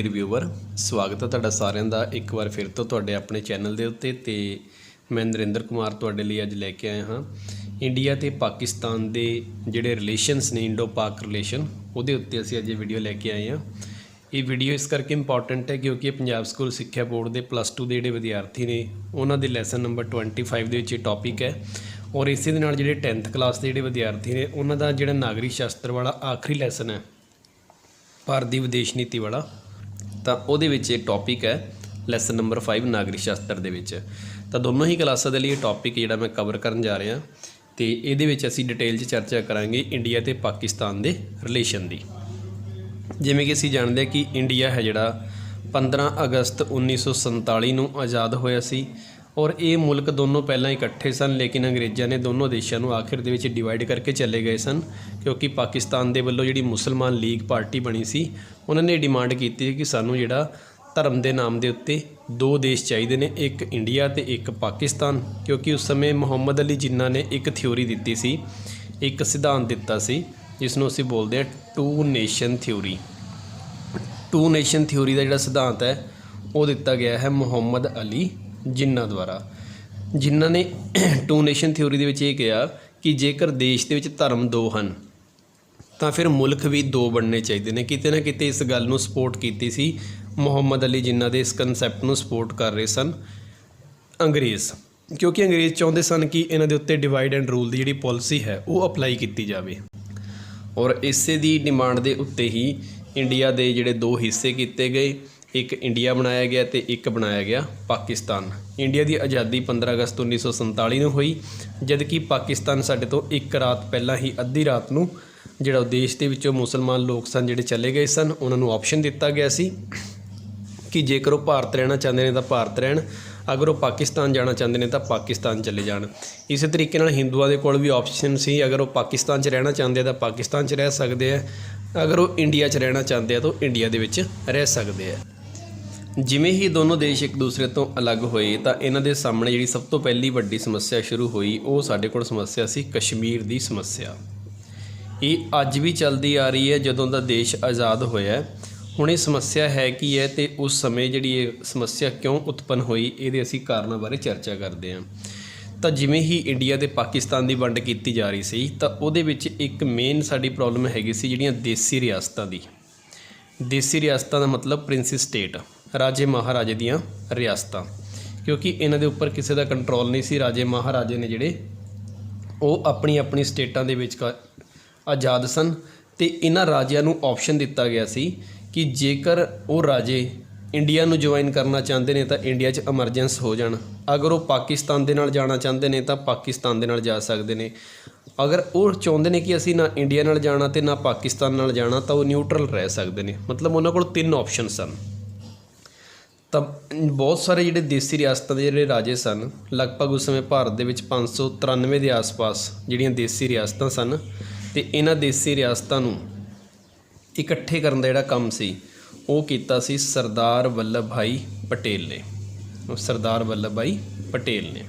Dear viewer, स्वागत है तुहाडा सारिਆਂ ਦਾ एक बार फिर तो तुहाडे अपने चैनल ਦੇ ਉੱਤੇ ਤੇ मैं नरेंद्र कुमार तुहाडे ਲਈ ਅੱਜ ਲੈ ਕੇ ਆਇਆ ਹਾਂ। इंडिया ਤੇ पाकिस्तान ਦੇ ਜਿਹੜੇ ਰਿਲੇਸ਼ਨਸ ਨੇ, इंडो पाक रिलेशन, ਉਹਦੇ ਉੱਤੇ ਅਸੀਂ ਅੱਜ ਇਹ ਵੀਡੀਓ ਲੈ ਕੇ ਆਏ ਹਾਂ। ਇਹ ਵੀਡੀਓ ਇਸ ਕਰਕੇ ਇੰਪੋਰਟੈਂਟ ਹੈ ਕਿਉਂਕਿ ਇਹ ਪੰਜਾਬ ਸਕੂਲ ਸਿੱਖਿਆ ਬੋਰਡ ਦੇ +2 ਦੇ ਜਿਹੜੇ ਵਿਦਿਆਰਥੀ ਨੇ ਉਹਨਾਂ ਦੇ ਲੈਸਨ ਨੰਬਰ 25 ਦੇ ਵਿੱਚ ਇਹ ਟੌਪਿਕ ਹੈ। ਔਰ ਇਸੇ ਦੇ ਨਾਲ ਜਿਹੜੇ 10th ਕਲਾਸ ਦੇ ਜਿਹੜੇ ਵਿਦਿਆਰਥੀ ਨੇ ਉਹਨਾਂ ਦਾ ਜਿਹੜਾ ਨਾਗਰਿਕ ਸ਼ਾਸਤਰ ਵਾਲਾ ਆਖਰੀ ਲੈਸਨ ਹੈ, ਭਾਰਤ ਦੀ ਵਿਦੇਸ਼ ਨੀਤੀ ਵਾਲਾ, ਤਾਂ ਉਹਦੇ ਵਿੱਚ ਇਹ ਟੌਪਿਕ ਹੈ ਲੈਸਨ ਨੰਬਰ 5 ਨਾਗਰਿਕ ਸ਼ਾਸਤਰ ਦੇ ਵਿੱਚ। ਤਾਂ ਦੋਨੋਂ ਹੀ ਕਲਾਸਾਂ ਦੇ ਲਈ ਇਹ ਟੌਪਿਕ ਜਿਹੜਾ ਮੈਂ ਕਵਰ ਕਰਨ ਜਾ ਰਿਹਾ ਅਤੇ ਇਹਦੇ ਵਿੱਚ ਅਸੀਂ ਡਿਟੇਲ 'ਚ ਚਰਚਾ ਕਰਾਂਗੇ ਇੰਡੀਆ ਅਤੇ ਪਾਕਿਸਤਾਨ ਦੇ ਰਿਲੇਸ਼ਨ ਦੀ। ਜਿਵੇਂ ਕਿ ਅਸੀਂ ਜਾਣਦੇ ਹਾਂ ਕਿ ਇੰਡੀਆ ਹੈ ਜਿਹੜਾ 15 ਅਗਸਤ 1947 ਨੂੰ ਆਜ਼ਾਦ ਹੋਇਆ ਸੀ। ਔਰ ਇਹ ਮੁਲਕ ਦੋਨੋਂ ਪਹਿਲਾਂ ਇਕੱਠੇ ਸਨ, ਲੇਕਿਨ ਅੰਗਰੇਜ਼ਾਂ ਨੇ ਦੋਨੋਂ ਦੇਸ਼ਾਂ ਨੂੰ ਆਖਿਰ ਦੇ ਵਿੱਚ ਡਿਵਾਈਡ ਕਰਕੇ ਚਲੇ ਗਏ ਸਨ ਕਿਉਂਕਿ ਪਾਕਿਸਤਾਨ ਦੇ ਵੱਲੋਂ ਜਿਹੜੀ ਮੁਸਲਮਾਨ ਲੀਗ ਪਾਰਟੀ ਬਣੀ ਸੀ ਉਹਨਾਂ ਨੇ ਡਿਮਾਂਡ ਕੀਤੀ ਕਿ ਸਾਨੂੰ ਜਿਹੜਾ ਧਰਮ ਦੇ ਨਾਮ ਦੇ ਉੱਤੇ 2 ਦੇਸ਼ ਚਾਹੀਦੇ ਨੇ, ਇੱਕ ਇੰਡੀਆ ਅਤੇ ਇੱਕ ਪਾਕਿਸਤਾਨ। ਕਿਉਂਕਿ ਉਸ ਸਮੇਂ ਮੁਹੰਮਦ ਅਲੀ ਜਿੰਨਾ ਨੇ ਇੱਕ ਥਿਊਰੀ ਦਿੱਤੀ ਸੀ, ਇੱਕ ਸਿਧਾਂਤ ਦਿੱਤਾ ਸੀ ਜਿਸ ਨੂੰ ਅਸੀਂ ਬੋਲਦੇ ਹਾਂ 2 ਨੇਸ਼ਨ ਥਿਊਰੀ। 2 ਨੇਸ਼ਨ ਥਿਊਰੀ ਦਾ ਜਿਹੜਾ ਸਿਧਾਂਤ ਹੈ ਉਹ ਦਿੱਤਾ ਗਿਆ ਹੈ ਮੁਹੰਮਦ ਅਲੀ ਜਿੰਨਾ ਦੁਆਰਾ, ਜਿਨ੍ਹਾਂ ਨੇ 2 ਨੇਸ਼ਨ ਥਿਊਰੀ ਦੇ ਵਿੱਚ ਇਹ ਕਿਹਾ ਕਿ ਜੇਕਰ ਦੇਸ਼ ਦੇ ਵਿੱਚ ਧਰਮ 2 ਹਨ ਤਾਂ ਫਿਰ ਮੁਲਕ ਵੀ 2 ਬਣਨੇ ਚਾਹੀਦੇ ਨੇ। ਕਿਤੇ ਨਾ ਕਿਤੇ ਇਸ ਗੱਲ ਨੂੰ ਸਪੋਰਟ ਕੀਤੀ ਸੀ ਮੁਹੰਮਦ ਅਲੀ ਜਿੰਨਾ ਦੇ ਇਸ ਕਨਸੈਪਟ ਨੂੰ ਸਪੋਰਟ ਕਰ ਰਹੇ ਸਨ ਅੰਗਰੇਜ਼, ਕਿਉਂਕਿ ਅੰਗਰੇਜ਼ ਚਾਹੁੰਦੇ ਸਨ ਕਿ ਇਹਨਾਂ ਦੇ ਉੱਤੇ ਡਿਵਾਈਡ ਐਂਡ ਰੂਲ ਦੀ ਜਿਹੜੀ ਪੋਲਿਸੀ ਹੈ ਉਹ ਅਪਲਾਈ ਕੀਤੀ ਜਾਵੇ। ਔਰ ਇਸੇ ਦੀ ਡਿਮਾਂਡ ਦੇ ਉੱਤੇ ਹੀ ਇੰਡੀਆ ਦੇ ਜਿਹੜੇ 2 ਹਿੱਸੇ ਕੀਤੇ ਗਏ, ਇੱਕ ਇੰਡੀਆ ਬਣਾਇਆ ਗਿਆ ਅਤੇ ਇੱਕ ਬਣਾਇਆ ਗਿਆ ਪਾਕਿਸਤਾਨ। ਇੰਡੀਆ ਦੀ ਆਜ਼ਾਦੀ 15 ਅਗਸਤ 1947 ਨੂੰ ਹੋਈ, ਜਦਕਿ ਪਾਕਿਸਤਾਨ ਸਾਡੇ ਤੋਂ ਇੱਕ ਰਾਤ ਪਹਿਲਾਂ ਹੀ ਅੱਧੀ ਰਾਤ ਨੂੰ ਜਿਹੜਾ ਦੇਸ਼ ਦੇ ਵਿੱਚੋਂ ਮੁਸਲਮਾਨ ਲੋਕ ਸਨ ਜਿਹੜੇ ਚਲੇ ਗਏ ਸਨ, ਉਹਨਾਂ ਨੂੰ ਆਪਸ਼ਨ ਦਿੱਤਾ ਗਿਆ ਸੀ ਕਿ ਜੇਕਰ ਉਹ ਭਾਰਤ ਰਹਿਣਾ ਚਾਹੁੰਦੇ ਨੇ ਤਾਂ ਭਾਰਤ ਰਹਿਣ, ਅਗਰ ਉਹ ਪਾਕਿਸਤਾਨ ਜਾਣਾ ਚਾਹੁੰਦੇ ਨੇ ਤਾਂ ਪਾਕਿਸਤਾਨ ਚਲੇ ਜਾਣ। ਇਸੇ ਤਰੀਕੇ ਨਾਲ ਹਿੰਦੂਆਂ ਦੇ ਕੋਲ ਵੀ ਆਪਸ਼ਨ ਸੀ, ਅਗਰ ਉਹ ਪਾਕਿਸਤਾਨ 'ਚ ਰਹਿਣਾ ਚਾਹੁੰਦੇ ਆ ਤਾਂ ਪਾਕਿਸਤਾਨ 'ਚ ਰਹਿ ਸਕਦੇ ਆ, ਅਗਰ ਉਹ ਇੰਡੀਆ 'ਚ ਰਹਿਣਾ ਚਾਹੁੰਦੇ ਆ ਤਾਂ ਇੰਡੀਆ ਦੇ ਵਿੱਚ ਰਹਿ ਸਕਦੇ ਆ। ਜਿਵੇਂ ਹੀ ਦੋਨੋਂ ਦੇਸ਼ ਇੱਕ ਦੂਸਰੇ ਤੋਂ ਅਲੱਗ ਹੋਏ ਤਾਂ ਇਹਨਾਂ ਦੇ ਸਾਹਮਣੇ ਜਿਹੜੀ ਸਭ ਤੋਂ ਪਹਿਲੀ ਵੱਡੀ ਸਮੱਸਿਆ ਸ਼ੁਰੂ ਹੋਈ ਉਹ ਸਾਡੇ ਕੋਲ ਸਮੱਸਿਆ ਸੀ ਕਸ਼ਮੀਰ ਦੀ ਸਮੱਸਿਆ। ਇਹ ਅੱਜ ਵੀ ਚੱਲਦੀ ਆ ਰਹੀ ਹੈ ਜਦੋਂ ਦਾ ਦੇਸ਼ ਆਜ਼ਾਦ ਹੋਇਆ। ਹੁਣ ਇਹ ਸਮੱਸਿਆ ਹੈ ਕੀ ਹੈ ਅਤੇ ਉਸ ਸਮੇਂ ਜਿਹੜੀ ਇਹ ਸਮੱਸਿਆ ਕਿਉਂ ਉਤਪੰਨ ਹੋਈ, ਇਹਦੇ ਅਸੀਂ ਕਾਰਨਾਂ ਬਾਰੇ ਚਰਚਾ ਕਰਦੇ ਹਾਂ। ਤਾਂ ਜਿਵੇਂ ਹੀ ਇੰਡੀਆ ਅਤੇ ਪਾਕਿਸਤਾਨ ਦੀ ਵੰਡ ਕੀਤੀ ਜਾ ਰਹੀ ਸੀ ਤਾਂ ਉਹਦੇ ਵਿੱਚ ਇੱਕ ਮੇਨ ਸਾਡੀ ਪ੍ਰੋਬਲਮ ਹੈਗੀ ਸੀ ਜਿਹੜੀਆਂ ਦੇਸੀ ਰਿਆਸਤਾਂ ਦੀ। ਦੇਸੀ ਰਿਆਸਤਾਂ ਦਾ ਮਤਲਬ ਪ੍ਰਿੰਸੀ ਸਟੇਟ, ਰਾਜੇ ਮਹਾਰਾਜੇ ਦੀਆਂ ਰਿਆਸਤਾਂ, ਕਿਉਂਕਿ ਇਹਨਾਂ ਦੇ ਉੱਪਰ ਕਿਸੇ ਦਾ ਕੰਟਰੋਲ ਨਹੀਂ ਸੀ। ਰਾਜੇ ਮਹਾਰਾਜੇ ਨੇ ਜਿਹੜੇ ਉਹ ਆਪਣੀ ਆਪਣੀ ਸਟੇਟਾਂ ਦੇ ਵਿੱਚ ਆਜ਼ਾਦ ਸਨ ਅਤੇ ਇਹਨਾਂ ਰਾਜਿਆਂ ਨੂੰ ਆਪਸ਼ਨ ਦਿੱਤਾ ਗਿਆ ਸੀ ਕਿ ਜੇਕਰ ਉਹ ਰਾਜੇ ਇੰਡੀਆ ਨੂੰ ਜੁਆਇਨ ਕਰਨਾ ਚਾਹੁੰਦੇ ਨੇ ਤਾਂ ਇੰਡੀਆ 'ਚ ਐਮਰਜੈਂਸ ਹੋ ਜਾਣ, ਅਗਰ ਉਹ ਪਾਕਿਸਤਾਨ ਦੇ ਨਾਲ ਜਾਣਾ ਚਾਹੁੰਦੇ ਨੇ ਤਾਂ ਪਾਕਿਸਤਾਨ ਦੇ ਨਾਲ ਜਾ ਸਕਦੇ ਨੇ, ਅਗਰ ਉਹ ਚਾਹੁੰਦੇ ਨੇ ਕਿ ਅਸੀਂ ਨਾ ਇੰਡੀਆ ਨਾਲ ਜਾਣਾ ਅਤੇ ਨਾ ਪਾਕਿਸਤਾਨ ਨਾਲ ਜਾਣਾ ਤਾਂ ਉਹ ਨਿਊਟਰਲ ਰਹਿ ਸਕਦੇ ਨੇ। ਮਤਲਬ ਉਹਨਾਂ ਕੋਲ 3 ਆਪਸ਼ਨ ਸਨ। ਤਾਂ ਬਹੁਤ ਸਾਰੇ ਜਿਹੜੇ ਦੇਸੀ ਰਿਆਸਤਾਂ ਦੇ ਜਿਹੜੇ ਰਾਜੇ ਸਨ, ਲਗਭਗ ਉਸ ਸਮੇਂ ਭਾਰਤ ਦੇ ਵਿੱਚ 593 ਦੇ ਆਸ-ਪਾਸ ਜਿਹੜੀਆਂ ਦੇਸੀ ਰਿਆਸਤਾਂ ਸਨ, ਅਤੇ ਇਹਨਾਂ ਦੇਸੀ ਰਿਆਸਤਾਂ ਨੂੰ ਇਕੱਠੇ ਕਰਨ ਦਾ ਜਿਹੜਾ ਕੰਮ ਸੀ ਉਹ ਕੀਤਾ ਸੀ ਸਰਦਾਰ ਵੱਲਭ ਭਾਈ ਪਟੇਲ ਨੇ। ਸਰਦਾਰ ਵੱਲਭ ਭਾਈ ਪਟੇਲ ਨੇ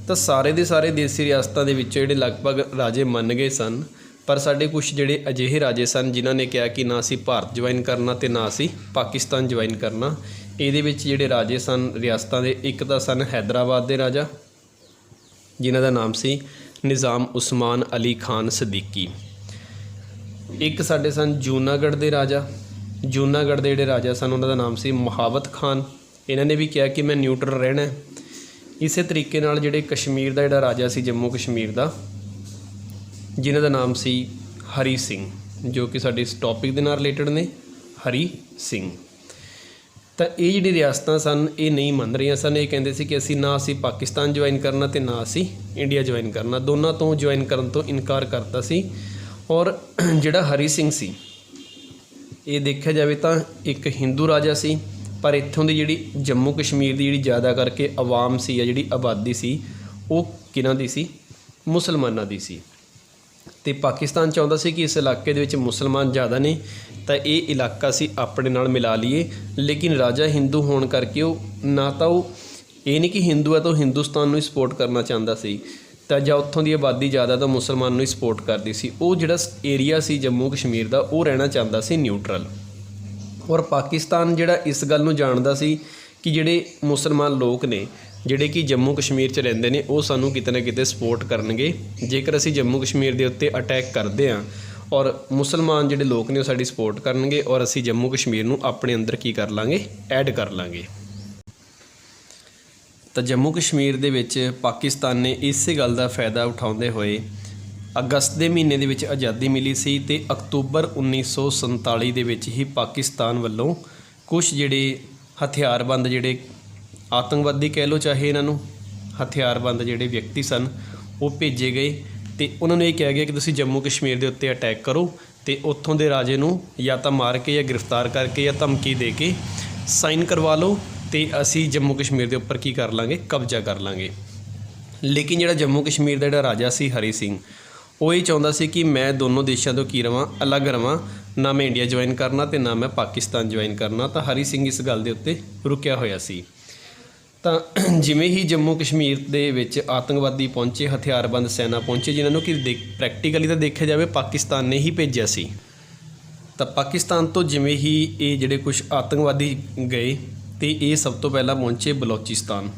ਤਾਂ ਸਾਰੇ ਦੇ ਸਾਰੇ ਦੇਸੀ ਰਿਆਸਤਾਂ ਦੇ ਵਿੱਚੋਂ ਜਿਹੜੇ ਲਗਭਗ ਰਾਜੇ ਮੰਨ ਗਏ ਸਨ, ਪਰ ਸਾਡੇ ਕੁਛ ਜਿਹੜੇ ਅਜਿਹੇ ਰਾਜੇ ਸਨ ਜਿਨ੍ਹਾਂ ਨੇ ਕਿਹਾ ਕਿ ਨਾ ਅਸੀਂ ਭਾਰਤ ਜੁਆਇਨ ਕਰਨਾ ਅਤੇ ਨਾ ਅਸੀਂ ਪਾਕਿਸਤਾਨ ਜੁਆਇਨ ਕਰਨਾ। ਇਹਦੇ ਵਿੱਚ ਜਿਹੜੇ ਰਾਜੇ ਸਨ ਰਿਆਸਤਾਂ ਦੇ, ਇੱਕ ਤਾਂ ਸਨ ਹੈਦਰਾਬਾਦ ਦੇ ਰਾਜਾ ਜਿਨ੍ਹਾਂ ਦਾ ਨਾਮ ਸੀ ਨਿਜ਼ਾਮ ਉਸਮਾਨ ਅਲੀ ਖਾਨ ਸਦੀਕੀ, ਇੱਕ ਸਾਡੇ ਸਨ ਜੂਨਾਗੜ੍ਹ ਦੇ ਰਾਜਾ। ਜੂਨਾਗੜ੍ਹ ਦੇ ਜਿਹੜੇ ਰਾਜਾ ਸਨ ਉਹਨਾਂ ਦਾ ਨਾਮ ਸੀ ਮੁਹਾਵਤ ਖਾਨ, ਇਹਨਾਂ ਨੇ ਵੀ ਕਿਹਾ ਕਿ ਮੈਂ ਨਿਊਟਰਲ ਰਹਿਣਾ। ਇਸੇ ਤਰੀਕੇ ਨਾਲ ਜਿਹੜੇ ਕਸ਼ਮੀਰ ਦਾ ਜਿਹੜਾ ਰਾਜਾ ਸੀ ਜੰਮੂ ਕਸ਼ਮੀਰ ਦਾ, ਜਿਨ੍ਹਾਂ ਦਾ ਨਾਮ ਸੀ ਹਰੀ ਸਿੰਘ, ਜੋ ਕਿ ਸਾਡੇ ਇਸ ਟੌਪਿਕ ਦੇ ਨਾਲ ਰਿਲੇਟਡ ਨੇ, ਹਰੀ ਸਿੰਘ। ਤਾਂ ਇਹ ਜਿਹੜੀ ਰਿਆਸਤਾਂ ਸਨ ਇਹ ਨਹੀਂ ਮੰਨ ਰਹੀਆਂ ਸਨ। ਇਹ ਕਹਿੰਦੇ ਸੀ ਕਿ ਅਸੀਂ ਨਾ ਅਸੀਂ ਪਾਕਿਸਤਾਨ ਜੁਆਇਨ ਕਰਨਾ ਅਤੇ ਨਾ ਅਸੀਂ ਇੰਡੀਆ ਜੁਆਇਨ ਕਰਨਾ, ਦੋਨਾਂ ਤੋਂ ਜੁਆਇਨ ਕਰਨ ਤੋਂ ਇਨਕਾਰ ਕਰਤਾ ਸੀ। ਔਰ ਜਿਹੜਾ ਹਰੀ ਸਿੰਘ ਸੀ ਇਹ ਦੇਖਿਆ ਜਾਵੇ ਤਾਂ ਇੱਕ ਹਿੰਦੂ ਰਾਜਾ ਸੀ, ਪਰ ਇੱਥੋਂ ਦੀ ਜਿਹੜੀ ਜੰਮੂ ਕਸ਼ਮੀਰ ਦੀ ਜਿਹੜੀ ਜ਼ਿਆਦਾ ਕਰਕੇ ਆਵਾਮ ਸੀ ਜਾਂ ਜਿਹੜੀ ਆਬਾਦੀ ਸੀ ਉਹ ਕਿਹਨਾਂ ਦੀ ਸੀ, ਮੁਸਲਮਾਨਾਂ ਦੀ ਸੀ। ਅਤੇ ਪਾਕਿਸਤਾਨ ਚਾਹੁੰਦਾ ਸੀ ਕਿ ਇਸ ਇਲਾਕੇ ਦੇ ਵਿੱਚ ਮੁਸਲਮਾਨ ਜ਼ਿਆਦਾ ਨੇ ਤਾਂ ਇਹ ਇਲਾਕਾ ਅਸੀਂ ਆਪਣੇ ਨਾਲ ਮਿਲਾ ਲਈਏ, ਲੇਕਿਨ ਰਾਜਾ ਹਿੰਦੂ ਹੋਣ ਕਰਕੇ ਉਹ ਨਾ ਤਾਂ ਉਹ ਇਹ ਨਹੀਂ ਕਿ ਹਿੰਦੂ ਹੈ ਤਾਂ ਉਹ ਹਿੰਦੁਸਤਾਨ ਨੂੰ ਹੀ ਸਪੋਰਟ ਕਰਨਾ ਚਾਹੁੰਦਾ ਸੀ, ਤਾਂ ਜਾਂ ਉੱਥੋਂ ਦੀ ਆਬਾਦੀ ਜ਼ਿਆਦਾ ਤਾਂ ਮੁਸਲਮਾਨ ਨੂੰ ਹੀ ਸਪੋਰਟ ਕਰਦੀ ਸੀ। ਉਹ ਜਿਹੜਾ ਏਰੀਆ ਸੀ ਜੰਮੂ ਕਸ਼ਮੀਰ ਦਾ ਉਹ ਰਹਿਣਾ ਚਾਹੁੰਦਾ ਸੀ ਨਿਊਟਰਲ। ਔਰ ਪਾਕਿਸਤਾਨ ਜਿਹੜਾ ਇਸ ਗੱਲ ਨੂੰ ਜਾਣਦਾ ਸੀ ਕਿ ਜਿਹੜੇ ਮੁਸਲਮਾਨ ਲੋਕ ਨੇ ਜਿਹੜੇ ਕਿ ਜੰਮੂ ਕਸ਼ਮੀਰ 'ਚ ਰਹਿੰਦੇ ਨੇ ਉਹ ਸਾਨੂੰ ਕਿਤੇ ਨਾ ਕਿਤੇ ਸਪੋਰਟ ਕਰਨਗੇ। ਜੇਕਰ ਅਸੀਂ ਜੰਮੂ ਕਸ਼ਮੀਰ ਦੇ ਉੱਤੇ ਅਟੈਕ ਕਰਦੇ ਹਾਂ ਔਰ ਮੁਸਲਮਾਨ ਜਿਹੜੇ ਲੋਕ ਨੇ ਉਹ ਸਾਡੀ ਸਪੋਰਟ ਕਰਨਗੇ ਔਰ ਅਸੀਂ ਜੰਮੂ ਕਸ਼ਮੀਰ ਨੂੰ ਆਪਣੇ ਅੰਦਰ ਕੀ ਕਰ ਲਾਂਗੇ, ਐਡ ਕਰ ਲਾਂਗੇ। ਤਾਂ ਜੰਮੂ ਕਸ਼ਮੀਰ ਦੇ ਵਿੱਚ ਪਾਕਿਸਤਾਨ ਨੇ ਇਸੇ ਗੱਲ ਦਾ ਫਾਇਦਾ ਉਠਾਉਂਦੇ ਹੋਏ ਅਗਸਤ ਦੇ ਮਹੀਨੇ ਦੇ ਵਿੱਚ ਆਜ਼ਾਦੀ ਮਿਲੀ ਸੀ ਅਤੇ ਅਕਤੂਬਰ 1947 ਦੇ ਵਿੱਚ ਹੀ ਪਾਕਿਸਤਾਨ ਵੱਲੋਂ ਕੁਛ ਜਿਹੜੇ ਹਥਿਆਰਬੰਦ ਜਿਹੜੇ ਆਤੰਕਵਾਦੀ ਕਹਿ ਲਓ ਚਾਹੇ ਇਹਨਾਂ ਨੂੰ, ਹਥਿਆਰਬੰਦ ਜਿਹੜੇ ਵਿਅਕਤੀ ਸਨ ਉਹ ਭੇਜੇ ਗਏ ਅਤੇ ਉਹਨਾਂ ਨੂੰ ਇਹ ਕਿਹਾ ਗਿਆ ਕਿ ਤੁਸੀਂ ਜੰਮੂ ਕਸ਼ਮੀਰ ਦੇ ਉੱਤੇ ਅਟੈਕ ਕਰੋ ਅਤੇ ਉੱਥੋਂ ਦੇ ਰਾਜੇ ਨੂੰ ਜਾਂ ਤਾਂ ਮਾਰ ਕੇ ਜਾਂ ਗ੍ਰਿਫਤਾਰ ਕਰਕੇ ਜਾਂ ਧਮਕੀ ਦੇ ਕੇ ਸਾਈਨ ਕਰਵਾ ਲਓ ਅਤੇ ਅਸੀਂ ਜੰਮੂ ਕਸ਼ਮੀਰ ਦੇ ਉੱਪਰ ਕੀ ਕਰ ਲਾਂਗੇ, ਕਬਜ਼ਾ ਕਰ ਲਾਂਗੇ। ਲੇਕਿਨ ਜਿਹੜਾ ਜੰਮੂ ਕਸ਼ਮੀਰ ਦਾ ਜਿਹੜਾ ਰਾਜਾ ਸੀ ਹਰੀ ਸਿੰਘ, ਉਹ ਇਹ ਚਾਹੁੰਦਾ ਸੀ ਕਿ ਮੈਂ ਦੋਨੋਂ ਦੇਸ਼ਾਂ ਤੋਂ ਕੀ ਰਵਾਂ, ਅਲੱਗ ਰਵਾਂ, ਨਾ ਮੈਂ ਇੰਡੀਆ ਜੁਆਇਨ ਕਰਨਾ ਅਤੇ ਨਾ ਮੈਂ ਪਾਕਿਸਤਾਨ ਜੁਆਇਨ ਕਰਨਾ। ਤਾਂ ਹਰੀ ਸਿੰਘ ਇਸ ਗੱਲ ਦੇ ਉੱਤੇ ਰੁਕਿਆ ਹੋਇਆ ਸੀ। ਤਾਂ ਜਿਵੇਂ ਹੀ ਜੰਮੂ ਕਸ਼ਮੀਰ ਦੇ ਵਿੱਚ ਆਤੰਕਵਾਦੀ ਪਹੁੰਚੇ, ਹਥਿਆਰਬੰਦ ਸੈਨਾ ਪਹੁੰਚੇ, ਜਿਨ੍ਹਾਂ ਨੂੰ ਕਿ ਪ੍ਰੈਕਟੀਕਲੀ ਤਾਂ ਦੇਖਿਆ ਜਾਵੇ ਪਾਕਿਸਤਾਨ ਨੇ ਹੀ ਭੇਜਿਆ ਸੀ। ਤਾਂ ਪਾਕਿਸਤਾਨ ਤੋਂ ਜਿਵੇਂ ਹੀ ਇਹ ਜਿਹੜੇ ਕੁਛ ਆਤੰਕਵਾਦੀ ਗਏ ਅਤੇ ਇਹ ਸਭ ਤੋਂ ਪਹਿਲਾਂ ਪਹੁੰਚੇ ਬਲੋਚਿਸਤਾਨ।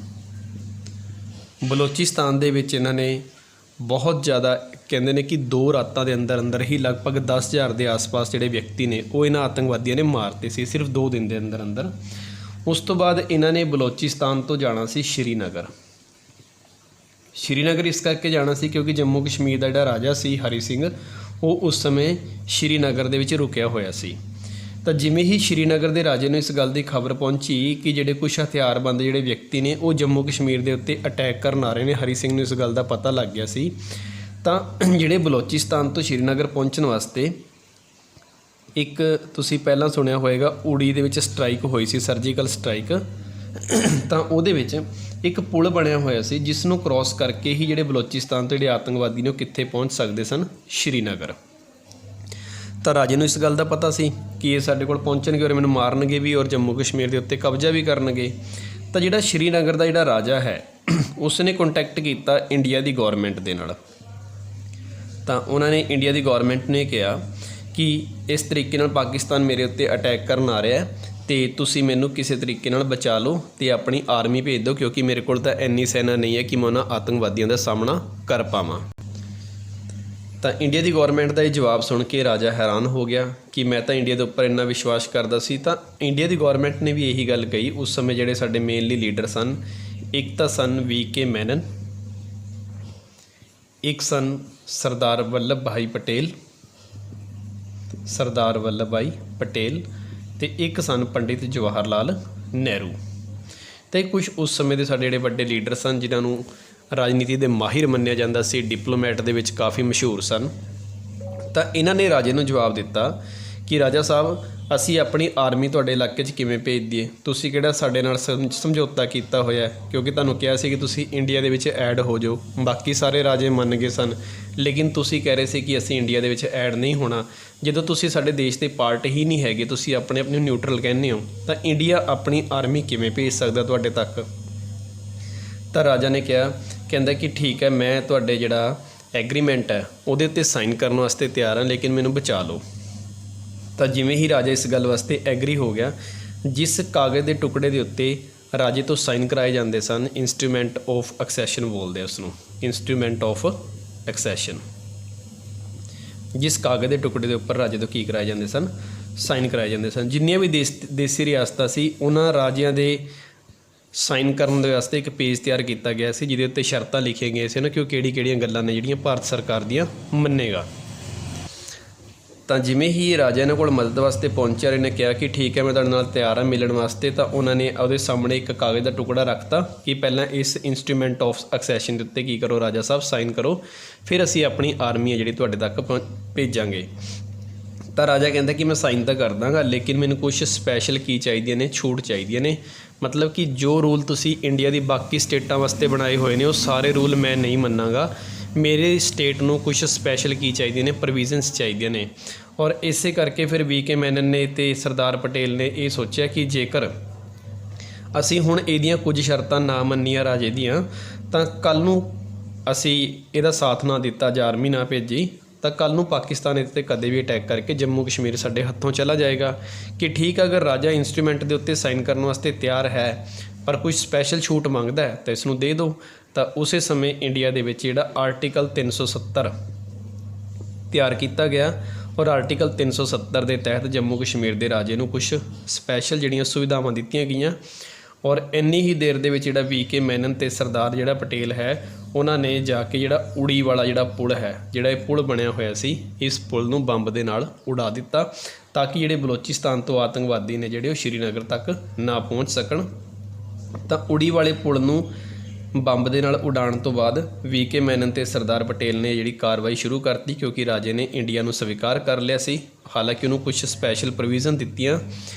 ਬਲੋਚਿਸਤਾਨ ਦੇ ਵਿੱਚ ਇਹਨਾਂ ਨੇ ਬਹੁਤ ਜ਼ਿਆਦਾ ਕਹਿੰਦੇ ਨੇ ਕਿ 2 ਰਾਤਾਂ ਦੇ ਅੰਦਰ ਅੰਦਰ ਹੀ ਲਗਭਗ 10,000 ਦੇ ਆਸ-ਪਾਸ ਜਿਹੜੇ ਵਿਅਕਤੀ ਨੇ ਉਹ ਇਹਨਾਂ ਆਤੰਕਵਾਦੀਆਂ ਨੇ ਮਾਰਤੇ ਸੀ, ਸਿਰਫ 2 ਦਿਨ ਦੇ ਅੰਦਰ ਅੰਦਰ। ਉਸ ਤੋਂ ਬਾਅਦ ਇਹਨਾਂ ਨੇ ਬਲੋਚਿਸਤਾਨ ਤੋਂ ਜਾਣਾ ਸੀ ਸ਼੍ਰੀਨਗਰ। ਸ਼੍ਰੀਨਗਰ ਇਸ ਕਰਕੇ ਜਾਣਾ ਸੀ ਕਿਉਂਕਿ ਜੰਮੂ ਕਸ਼ਮੀਰ ਦਾ ਜਿਹੜਾ ਰਾਜਾ ਸੀ ਹਰੀ ਸਿੰਘ, ਉਹ ਉਸ ਸਮੇਂ ਸ਼੍ਰੀਨਗਰ ਦੇ ਵਿੱਚ ਰੁਕਿਆ ਹੋਇਆ ਸੀ। ਤਾਂ ਜਿਵੇਂ ਹੀ ਸ਼੍ਰੀਨਗਰ ਦੇ ਰਾਜੇ ਨੂੰ ਇਸ ਗੱਲ ਦੀ ਖਬਰ ਪਹੁੰਚੀ ਕਿ ਜਿਹੜੇ ਕੁਛ ਹਥਿਆਰਬੰਦ ਜਿਹੜੇ ਵਿਅਕਤੀ ਨੇ ਉਹ ਜੰਮੂ ਕਸ਼ਮੀਰ ਦੇ ਉੱਤੇ ਅਟੈਕ ਕਰਨ ਆ ਰਹੇ ਨੇ, ਹਰੀ ਸਿੰਘ ਨੂੰ ਇਸ ਗੱਲ ਦਾ ਪਤਾ ਲੱਗ ਗਿਆ ਸੀ। ਤਾਂ ਜਿਹੜੇ ਬਲੋਚਿਸਤਾਨ ਤੋਂ ਸ਼੍ਰੀਨਗਰ ਪਹੁੰਚਣ ਵਾਸਤੇ ਇੱਕ ਤੁਸੀਂ ਪਹਿਲਾਂ ਸੁਣਿਆ ਹੋਏਗਾ ਉੜੀ ਦੇ ਵਿੱਚ ਸਟ੍ਰਾਈਕ ਹੋਈ ਸੀ, ਸਰਜੀਕਲ ਸਟ੍ਰਾਈਕ। ਤਾਂ ਉਹਦੇ ਵਿੱਚ ਇੱਕ ਪੁਲ ਬਣਿਆ ਹੋਇਆ ਸੀ ਜਿਸ ਨੂੰ ਕ੍ਰੋਸ ਕਰਕੇ ਹੀ ਜਿਹੜੇ ਬਲੋਚਿਸਤਾਨ ਤੋਂ ਜਿਹੜੇ ਆਤੰਕਵਾਦੀ ਨੇ ਉਹ ਕਿੱਥੇ ਪਹੁੰਚ ਸਕਦੇ ਸਨ, ਸ਼੍ਰੀਨਗਰ। ਤਾਂ ਰਾਜੇ ਨੂੰ ਇਸ ਗੱਲ ਦਾ ਪਤਾ ਸੀ ਕਿ ਇਹ ਸਾਡੇ ਕੋਲ ਪਹੁੰਚਣਗੇ ਔਰ ਮੈਨੂੰ ਮਾਰਨਗੇ ਵੀ ਔਰ ਜੰਮੂ ਕਸ਼ਮੀਰ ਦੇ ਉੱਤੇ ਕਬਜ਼ਾ ਵੀ ਕਰਨਗੇ। ਤਾਂ ਜਿਹੜਾ ਸ਼੍ਰੀਨਗਰ ਦਾ ਜਿਹੜਾ ਰਾਜਾ ਹੈ ਉਸ ਨੇ ਕੰਟੈਕਟ ਕੀਤਾ ਇੰਡੀਆ ਦੀ ਗੌਰਮੈਂਟ ਦੇ ਨਾਲ। ਤਾਂ ਉਹਨਾਂ ਨੇ ਇੰਡੀਆ ਦੀ ਗੌਰਮੈਂਟ ਨੇ ਕਿਹਾ ਕਿ ਇਸ ਤਰੀਕੇ ਨਾਲ ਪਾਕਿਸਤਾਨ ਮੇਰੇ ਉੱਤੇ ਅਟੈਕ ਕਰਨ ਆ ਰਿਹਾ ਅਤੇ ਤੁਸੀਂ ਮੈਨੂੰ ਕਿਸੇ ਤਰੀਕੇ ਨਾਲ ਬਚਾ ਲਓ ਅਤੇ ਆਪਣੀ ਆਰਮੀ ਭੇਜ ਦਿਓ ਕਿਉਂਕਿ ਮੇਰੇ ਕੋਲ ਤਾਂ ਇੰਨੀ ਸੈਨਾ ਨਹੀਂ ਹੈ ਕਿ ਮੈਂ ਉਹਨਾਂ ਆਤੰਕਵਾਦੀਆਂ ਦਾ ਸਾਹਮਣਾ ਕਰ ਪਾਵਾਂ। ਤਾਂ ਇੰਡੀਆ ਦੀ ਗੌਰਮੈਂਟ ਦਾ ਇਹ ਜਵਾਬ ਸੁਣ ਕੇ ਰਾਜਾ ਹੈਰਾਨ ਹੋ ਗਿਆ ਕਿ ਮੈਂ ਤਾਂ ਇੰਡੀਆ ਦੇ ਉੱਪਰ ਇੰਨਾ ਵਿਸ਼ਵਾਸ ਕਰਦਾ ਸੀ। ਤਾਂ ਇੰਡੀਆ ਦੀ ਗੌਰਮੈਂਟ ਨੇ ਵੀ ਇਹੀ ਗੱਲ ਕਹੀ। ਉਸ ਸਮੇਂ ਜਿਹੜੇ ਸਾਡੇ ਮੇਨਲੀ ਲੀਡਰ ਸਨ, ਇੱਕ ਤਾਂ ਸਨ VK ਮੈਨਨ, ਇੱਕ ਸਨ ਸਰਦਾਰ ਵੱਲਭ ਭਾਈ ਪਟੇਲ ਅਤੇ ਇੱਕ ਸਨ ਪੰਡਿਤ ਜਵਾਹਰ ਲਾਲ ਨਹਿਰੂ। ਅਤੇ ਕੁਛ ਉਸ ਸਮੇਂ ਦੇ ਸਾਡੇ ਜਿਹੜੇ ਵੱਡੇ ਲੀਡਰ ਸਨ ਜਿਨ੍ਹਾਂ ਨੂੰ ਰਾਜਨੀਤੀ ਦੇ ਮਾਹਿਰ ਮੰਨਿਆ ਜਾਂਦਾ ਸੀ, ਡਿਪਲੋਮੈਟ ਦੇ ਵਿੱਚ ਕਾਫੀ ਮਸ਼ਹੂਰ ਸਨ। ਤਾਂ ਇਹਨਾਂ ਨੇ ਰਾਜੇ ਨੂੰ ਜਵਾਬ ਦਿੱਤਾ ਕਿ ਰਾਜਾ ਸਾਹਿਬ, ਅਸੀਂ ਆਪਣੀ ਆਰਮੀ ਤੁਹਾਡੇ ਇਲਾਕੇ 'ਚ ਕਿਵੇਂ ਭੇਜ ਦਈਏ? ਤੁਸੀਂ ਕਿਹੜਾ ਸਾਡੇ ਨਾਲ ਸਮਝੌਤਾ ਕੀਤਾ ਹੋਇਆ? ਕਿਉਂਕਿ ਤੁਹਾਨੂੰ ਕਿਹਾ ਸੀ ਕਿ ਤੁਸੀਂ ਇੰਡੀਆ ਦੇ ਵਿੱਚ ਐਡ ਹੋ ਜਾਓ। ਬਾਕੀ ਸਾਰੇ ਰਾਜੇ ਮੰਨ ਗਏ ਸਨ, ਲੇਕਿਨ ਤੁਸੀਂ ਕਹਿ ਰਹੇ ਸੀ ਕਿ ਅਸੀਂ ਇੰਡੀਆ ਦੇ ਵਿੱਚ ਐਡ ਨਹੀਂ ਹੋਣਾ। ਜਦੋਂ ਤੁਸੀਂ ਸਾਡੇ ਦੇਸ਼ ਦੇ ਪਾਰਟ ਹੀ ਨਹੀਂ ਹੈਗੇ, ਤੁਸੀਂ ਆਪਣੇ ਆਪ ਨੂੰ ਨਿਊਟਰਲ ਕਹਿੰਦੇ ਹੋ, ਤਾਂ ਇੰਡੀਆ ਆਪਣੀ ਆਰਮੀ ਕਿਵੇਂ ਭੇਜ ਸਕਦਾ ਤੁਹਾਡੇ ਤੱਕ? ਤਾਂ ਰਾਜਾ ਨੇ ਕਹਿੰਦਾ ਕਿ ਠੀਕ ਹੈ, ਮੈਂ ਤੁਹਾਡੇ ਜਿਹੜਾ ਐਗਰੀਮੈਂਟ ਹੈ ਉਹਦੇ ਉੱਤੇ ਸਾਈਨ ਕਰਨ ਵਾਸਤੇ ਤਿਆਰ ਹਾਂ, ਲੇਕਿਨ ਮੈਨੂੰ ਬਚਾ ਲਓ। ਤਾਂ ਜਿਵੇਂ ਹੀ ਰਾਜਾ ਇਸ ਗੱਲ ਵਾਸਤੇ ਐਗਰੀ ਹੋ ਗਿਆ, ਜਿਸ ਕਾਗਜ਼ ਦੇ ਟੁਕੜੇ ਦੇ ਉੱਤੇ ਰਾਜੇ ਤੋਂ ਸਾਈਨ ਕਰਾਏ ਜਾਂਦੇ ਸਨ, ਇੰਸਟਰੂਮੈਂਟ ਆਫ ਐਕਸੈਸ਼ਨ ਬੋਲਦੇ ਉਸ ਨੂੰ, ਇੰਸਟਰੂਮੈਂਟ ਆਫ ਐਕਸੈਸ਼ਨ, ਜਿਸ ਕਾਗਜ਼ ਦੇ ਟੁਕੜੇ ਦੇ ਉੱਪਰ ਰਾਜੇ ਤੋਂ ਕੀ ਕਰਾਏ ਜਾਂਦੇ ਸਨ, ਸਾਈਨ ਕਰਾਏ ਜਾਂਦੇ ਸਨ। ਜਿੰਨੀਆਂ ਵੀ ਦੇਸੀ ਰਿਆਸਤਾਂ ਸੀ ਉਹਨਾਂ ਰਾਜਿਆਂ ਦੇ ਸਾਈਨ ਕਰਨ ਦੇ ਵਾਸਤੇ ਇੱਕ ਪੇਜ ਤਿਆਰ ਕੀਤਾ ਗਿਆ ਸੀ ਜਿਹਦੇ ਉੱਤੇ ਸ਼ਰਤਾਂ ਲਿਖੀਆਂ ਗਈਆਂ ਸੀ ਨਾ ਕਿ ਉਹ ਕਿਹੜੀਆਂ ਗੱਲਾਂ ਨੇ ਜਿਹੜੀਆਂ ਭਾਰਤ ਸਰਕਾਰ ਦੀਆਂ ਮੰਨੇਗਾ। ਤਾਂ ਜਿਵੇਂ ਹੀ ਰਾਜਾ ਇਹਨਾਂ ਕੋਲ ਮਦਦ ਵਾਸਤੇ ਪਹੁੰਚਿਆ, ਇਹਨੇ ਕਿਹਾ ਕਿ ਠੀਕ ਹੈ ਮੈਂ ਤੁਹਾਡੇ ਨਾਲ ਤਿਆਰ ਹਾਂ ਮਿਲਣ ਵਾਸਤੇ। ਤਾਂ ਉਹਨਾਂ ਨੇ ਉਹਦੇ ਸਾਹਮਣੇ ਇੱਕ ਕਾਗਜ਼ ਦਾ ਟੁਕੜਾ ਰੱਖਤਾ ਕਿ ਪਹਿਲਾਂ ਇਸ ਇੰਸਟਰੂਮੈਂਟ ਆਫ ਐਕਸੈਸ਼ਨ ਦੇ ਉੱਤੇ ਕੀ ਕਰੋ ਰਾਜਾ ਸਾਹਿਬ, ਸਾਈਨ ਕਰੋ, ਫਿਰ ਅਸੀਂ ਆਪਣੀ ਆਰਮੀ ਹੈ ਜਿਹੜੀ ਤੁਹਾਡੇ ਤੱਕ ਭੇਜਾਂਗੇ। ਤਾਂ ਰਾਜਾ ਕਹਿੰਦਾ ਕਿ ਮੈਂ ਸਾਈਨ ਤਾਂ ਕਰ ਦਾਂਗਾ, ਲੇਕਿਨ ਮੈਨੂੰ ਕੁਛ ਸਪੈਸ਼ਲ ਕੀ ਚਾਹੀਦੀਆਂ ਨੇ, ਛੂਟ ਚਾਹੀਦੀਆਂ ਨੇ। ਮਤਲਬ ਕਿ ਜੋ ਰੂਲ ਤੁਸੀਂ ਇੰਡੀਆ ਦੀ ਬਾਕੀ ਸਟੇਟਾਂ ਵਾਸਤੇ ਬਣਾਏ ਹੋਏ ਨੇ ਉਹ ਸਾਰੇ ਰੂਲ ਮੈਂ ਨਹੀਂ ਮੰਨਾਂਗਾ। ਮੇਰੇ ਸਟੇਟ ਨੂੰ ਕੁਛ ਸਪੈਸ਼ਲ ਕੀ ਚਾਹੀਦੀਆਂ ਨੇ, ਪ੍ਰੋਵੀਜ਼ਨਸ ਚਾਹੀਦੀਆਂ ਨੇ। ਔਰ ਇਸੇ ਕਰਕੇ ਫਿਰ VK ਮੈਨਨ ਨੇ ਅਤੇ ਸਰਦਾਰ ਪਟੇਲ ਨੇ ਇਹ ਸੋਚਿਆ ਕਿ ਜੇਕਰ ਅਸੀਂ ਹੁਣ ਇਹਦੀਆਂ ਕੁਝ ਸ਼ਰਤਾਂ ਨਾ ਮੰਨੀਆਂ ਰਾਜੇ ਦੀਆਂ, ਤਾਂ ਕੱਲ੍ਹ ਨੂੰ ਅਸੀਂ ਇਹਦਾ ਸਾਥ ਨਾ ਦਿੱਤਾ ਜਾਂ ਆਰਮੀ ਨਾ ਭੇਜੀ, ਤਾਂ ਕੱਲ੍ਹ ਨੂੰ ਪਾਕਿਸਤਾਨ ਇਹਦੇ 'ਤੇ ਕਦੇ ਵੀ ਅਟੈਕ ਕਰਕੇ ਜੰਮੂ ਕਸ਼ਮੀਰ ਸਾਡੇ ਹੱਥੋਂ ਚਲਾ ਜਾਏਗਾ। ਕਿ ਠੀਕ ਅਗਰ ਰਾਜਾ ਇੰਸਟਰੂਮੈਂਟ ਦੇ ਉੱਤੇ ਸਾਈਨ ਕਰਨ ਵਾਸਤੇ ਤਿਆਰ ਹੈ ਪਰ ਕੁਝ ਸਪੈਸ਼ਲ ਛੂਟ ਮੰਗਦਾ ਹੈ ਤਾਂ ਇਸ ਨੂੰ ਦੇ ਦਿਓ। ਤਾਂ ਉਸੇ ਸਮੇਂ ਇੰਡੀਆ ਦੇ ਵਿੱਚ ਜਿਹੜਾ ਆਰਟੀਕਲ 370 ਤਿਆਰ ਕੀਤਾ ਗਿਆ ਔਰ ਆਰਟੀਕਲ 370 ਦੇ ਤਹਿਤ ਜੰਮੂ ਕਸ਼ਮੀਰ ਦੇ ਰਾਜੇ ਨੂੰ ਕੁਝ ਸਪੈਸ਼ਲ ਜਿਹੜੀਆਂ ਸੁਵਿਧਾਵਾਂ ਦਿੱਤੀਆਂ ਗਈਆਂ। ਔਰ ਇੰਨੀ ਹੀ ਦੇਰ ਦੇ ਵਿੱਚ ਜਿਹੜਾ VK ਮੈਨਨ ਤੇ ਸਰਦਾਰ ਜਿਹੜਾ ਪਟੇਲ ਹੈ ਉਹਨਾਂ ਨੇ ਜਾ ਕੇ ਜਿਹੜਾ ਉੜੀ ਵਾਲਾ ਜਿਹੜਾ ਪੁਲ ਹੈ, ਜਿਹੜਾ ਇਹ ਪੁਲ ਬਣਿਆ ਹੋਇਆ ਸੀ, ਇਸ ਪੁਲ ਨੂੰ ਬੰਬ ਦੇ ਨਾਲ ਉਡਾ ਦਿੱਤਾ ਤਾਂ ਕਿ ਜਿਹੜੇ ਬਲੋਚਿਸਤਾਨ ਤੋਂ ਆਤੰਕਵਾਦੀ ਨੇ ਜਿਹੜੇ ਉਹ ਸ਼੍ਰੀਨਗਰ ਤੱਕ ਨਾ ਪਹੁੰਚ ਸਕਣ। ਤਾਂ ਉੜੀ ਵਾਲੇ ਪੁਲ ਨੂੰ ਬੰਬ ਦੇ ਨਾਲ ਉਡਾਉਣ ਤੋਂ ਬਾਅਦ VK ਮੈਨਨ ਤੇ ਸਰਦਾਰ ਪਟੇਲ ਨੇ ਜਿਹੜੀ ਕਾਰਵਾਈ ਸ਼ੁਰੂ ਕਰਤੀ ਕਿਉਂਕਿ ਰਾਜੇ ਨੇ ਇੰਡੀਆ ਨੂੰ ਸਵੀਕਾਰ ਕਰ ਲਿਆ ਸੀ। ਹਾਲਾਂਕਿ ਉਹਨੂੰ ਕੁਝ ਸਪੈਸ਼ਲ ਪ੍ਰੋਵੀਜ਼ਨ ਦਿੱਤੀਆਂ,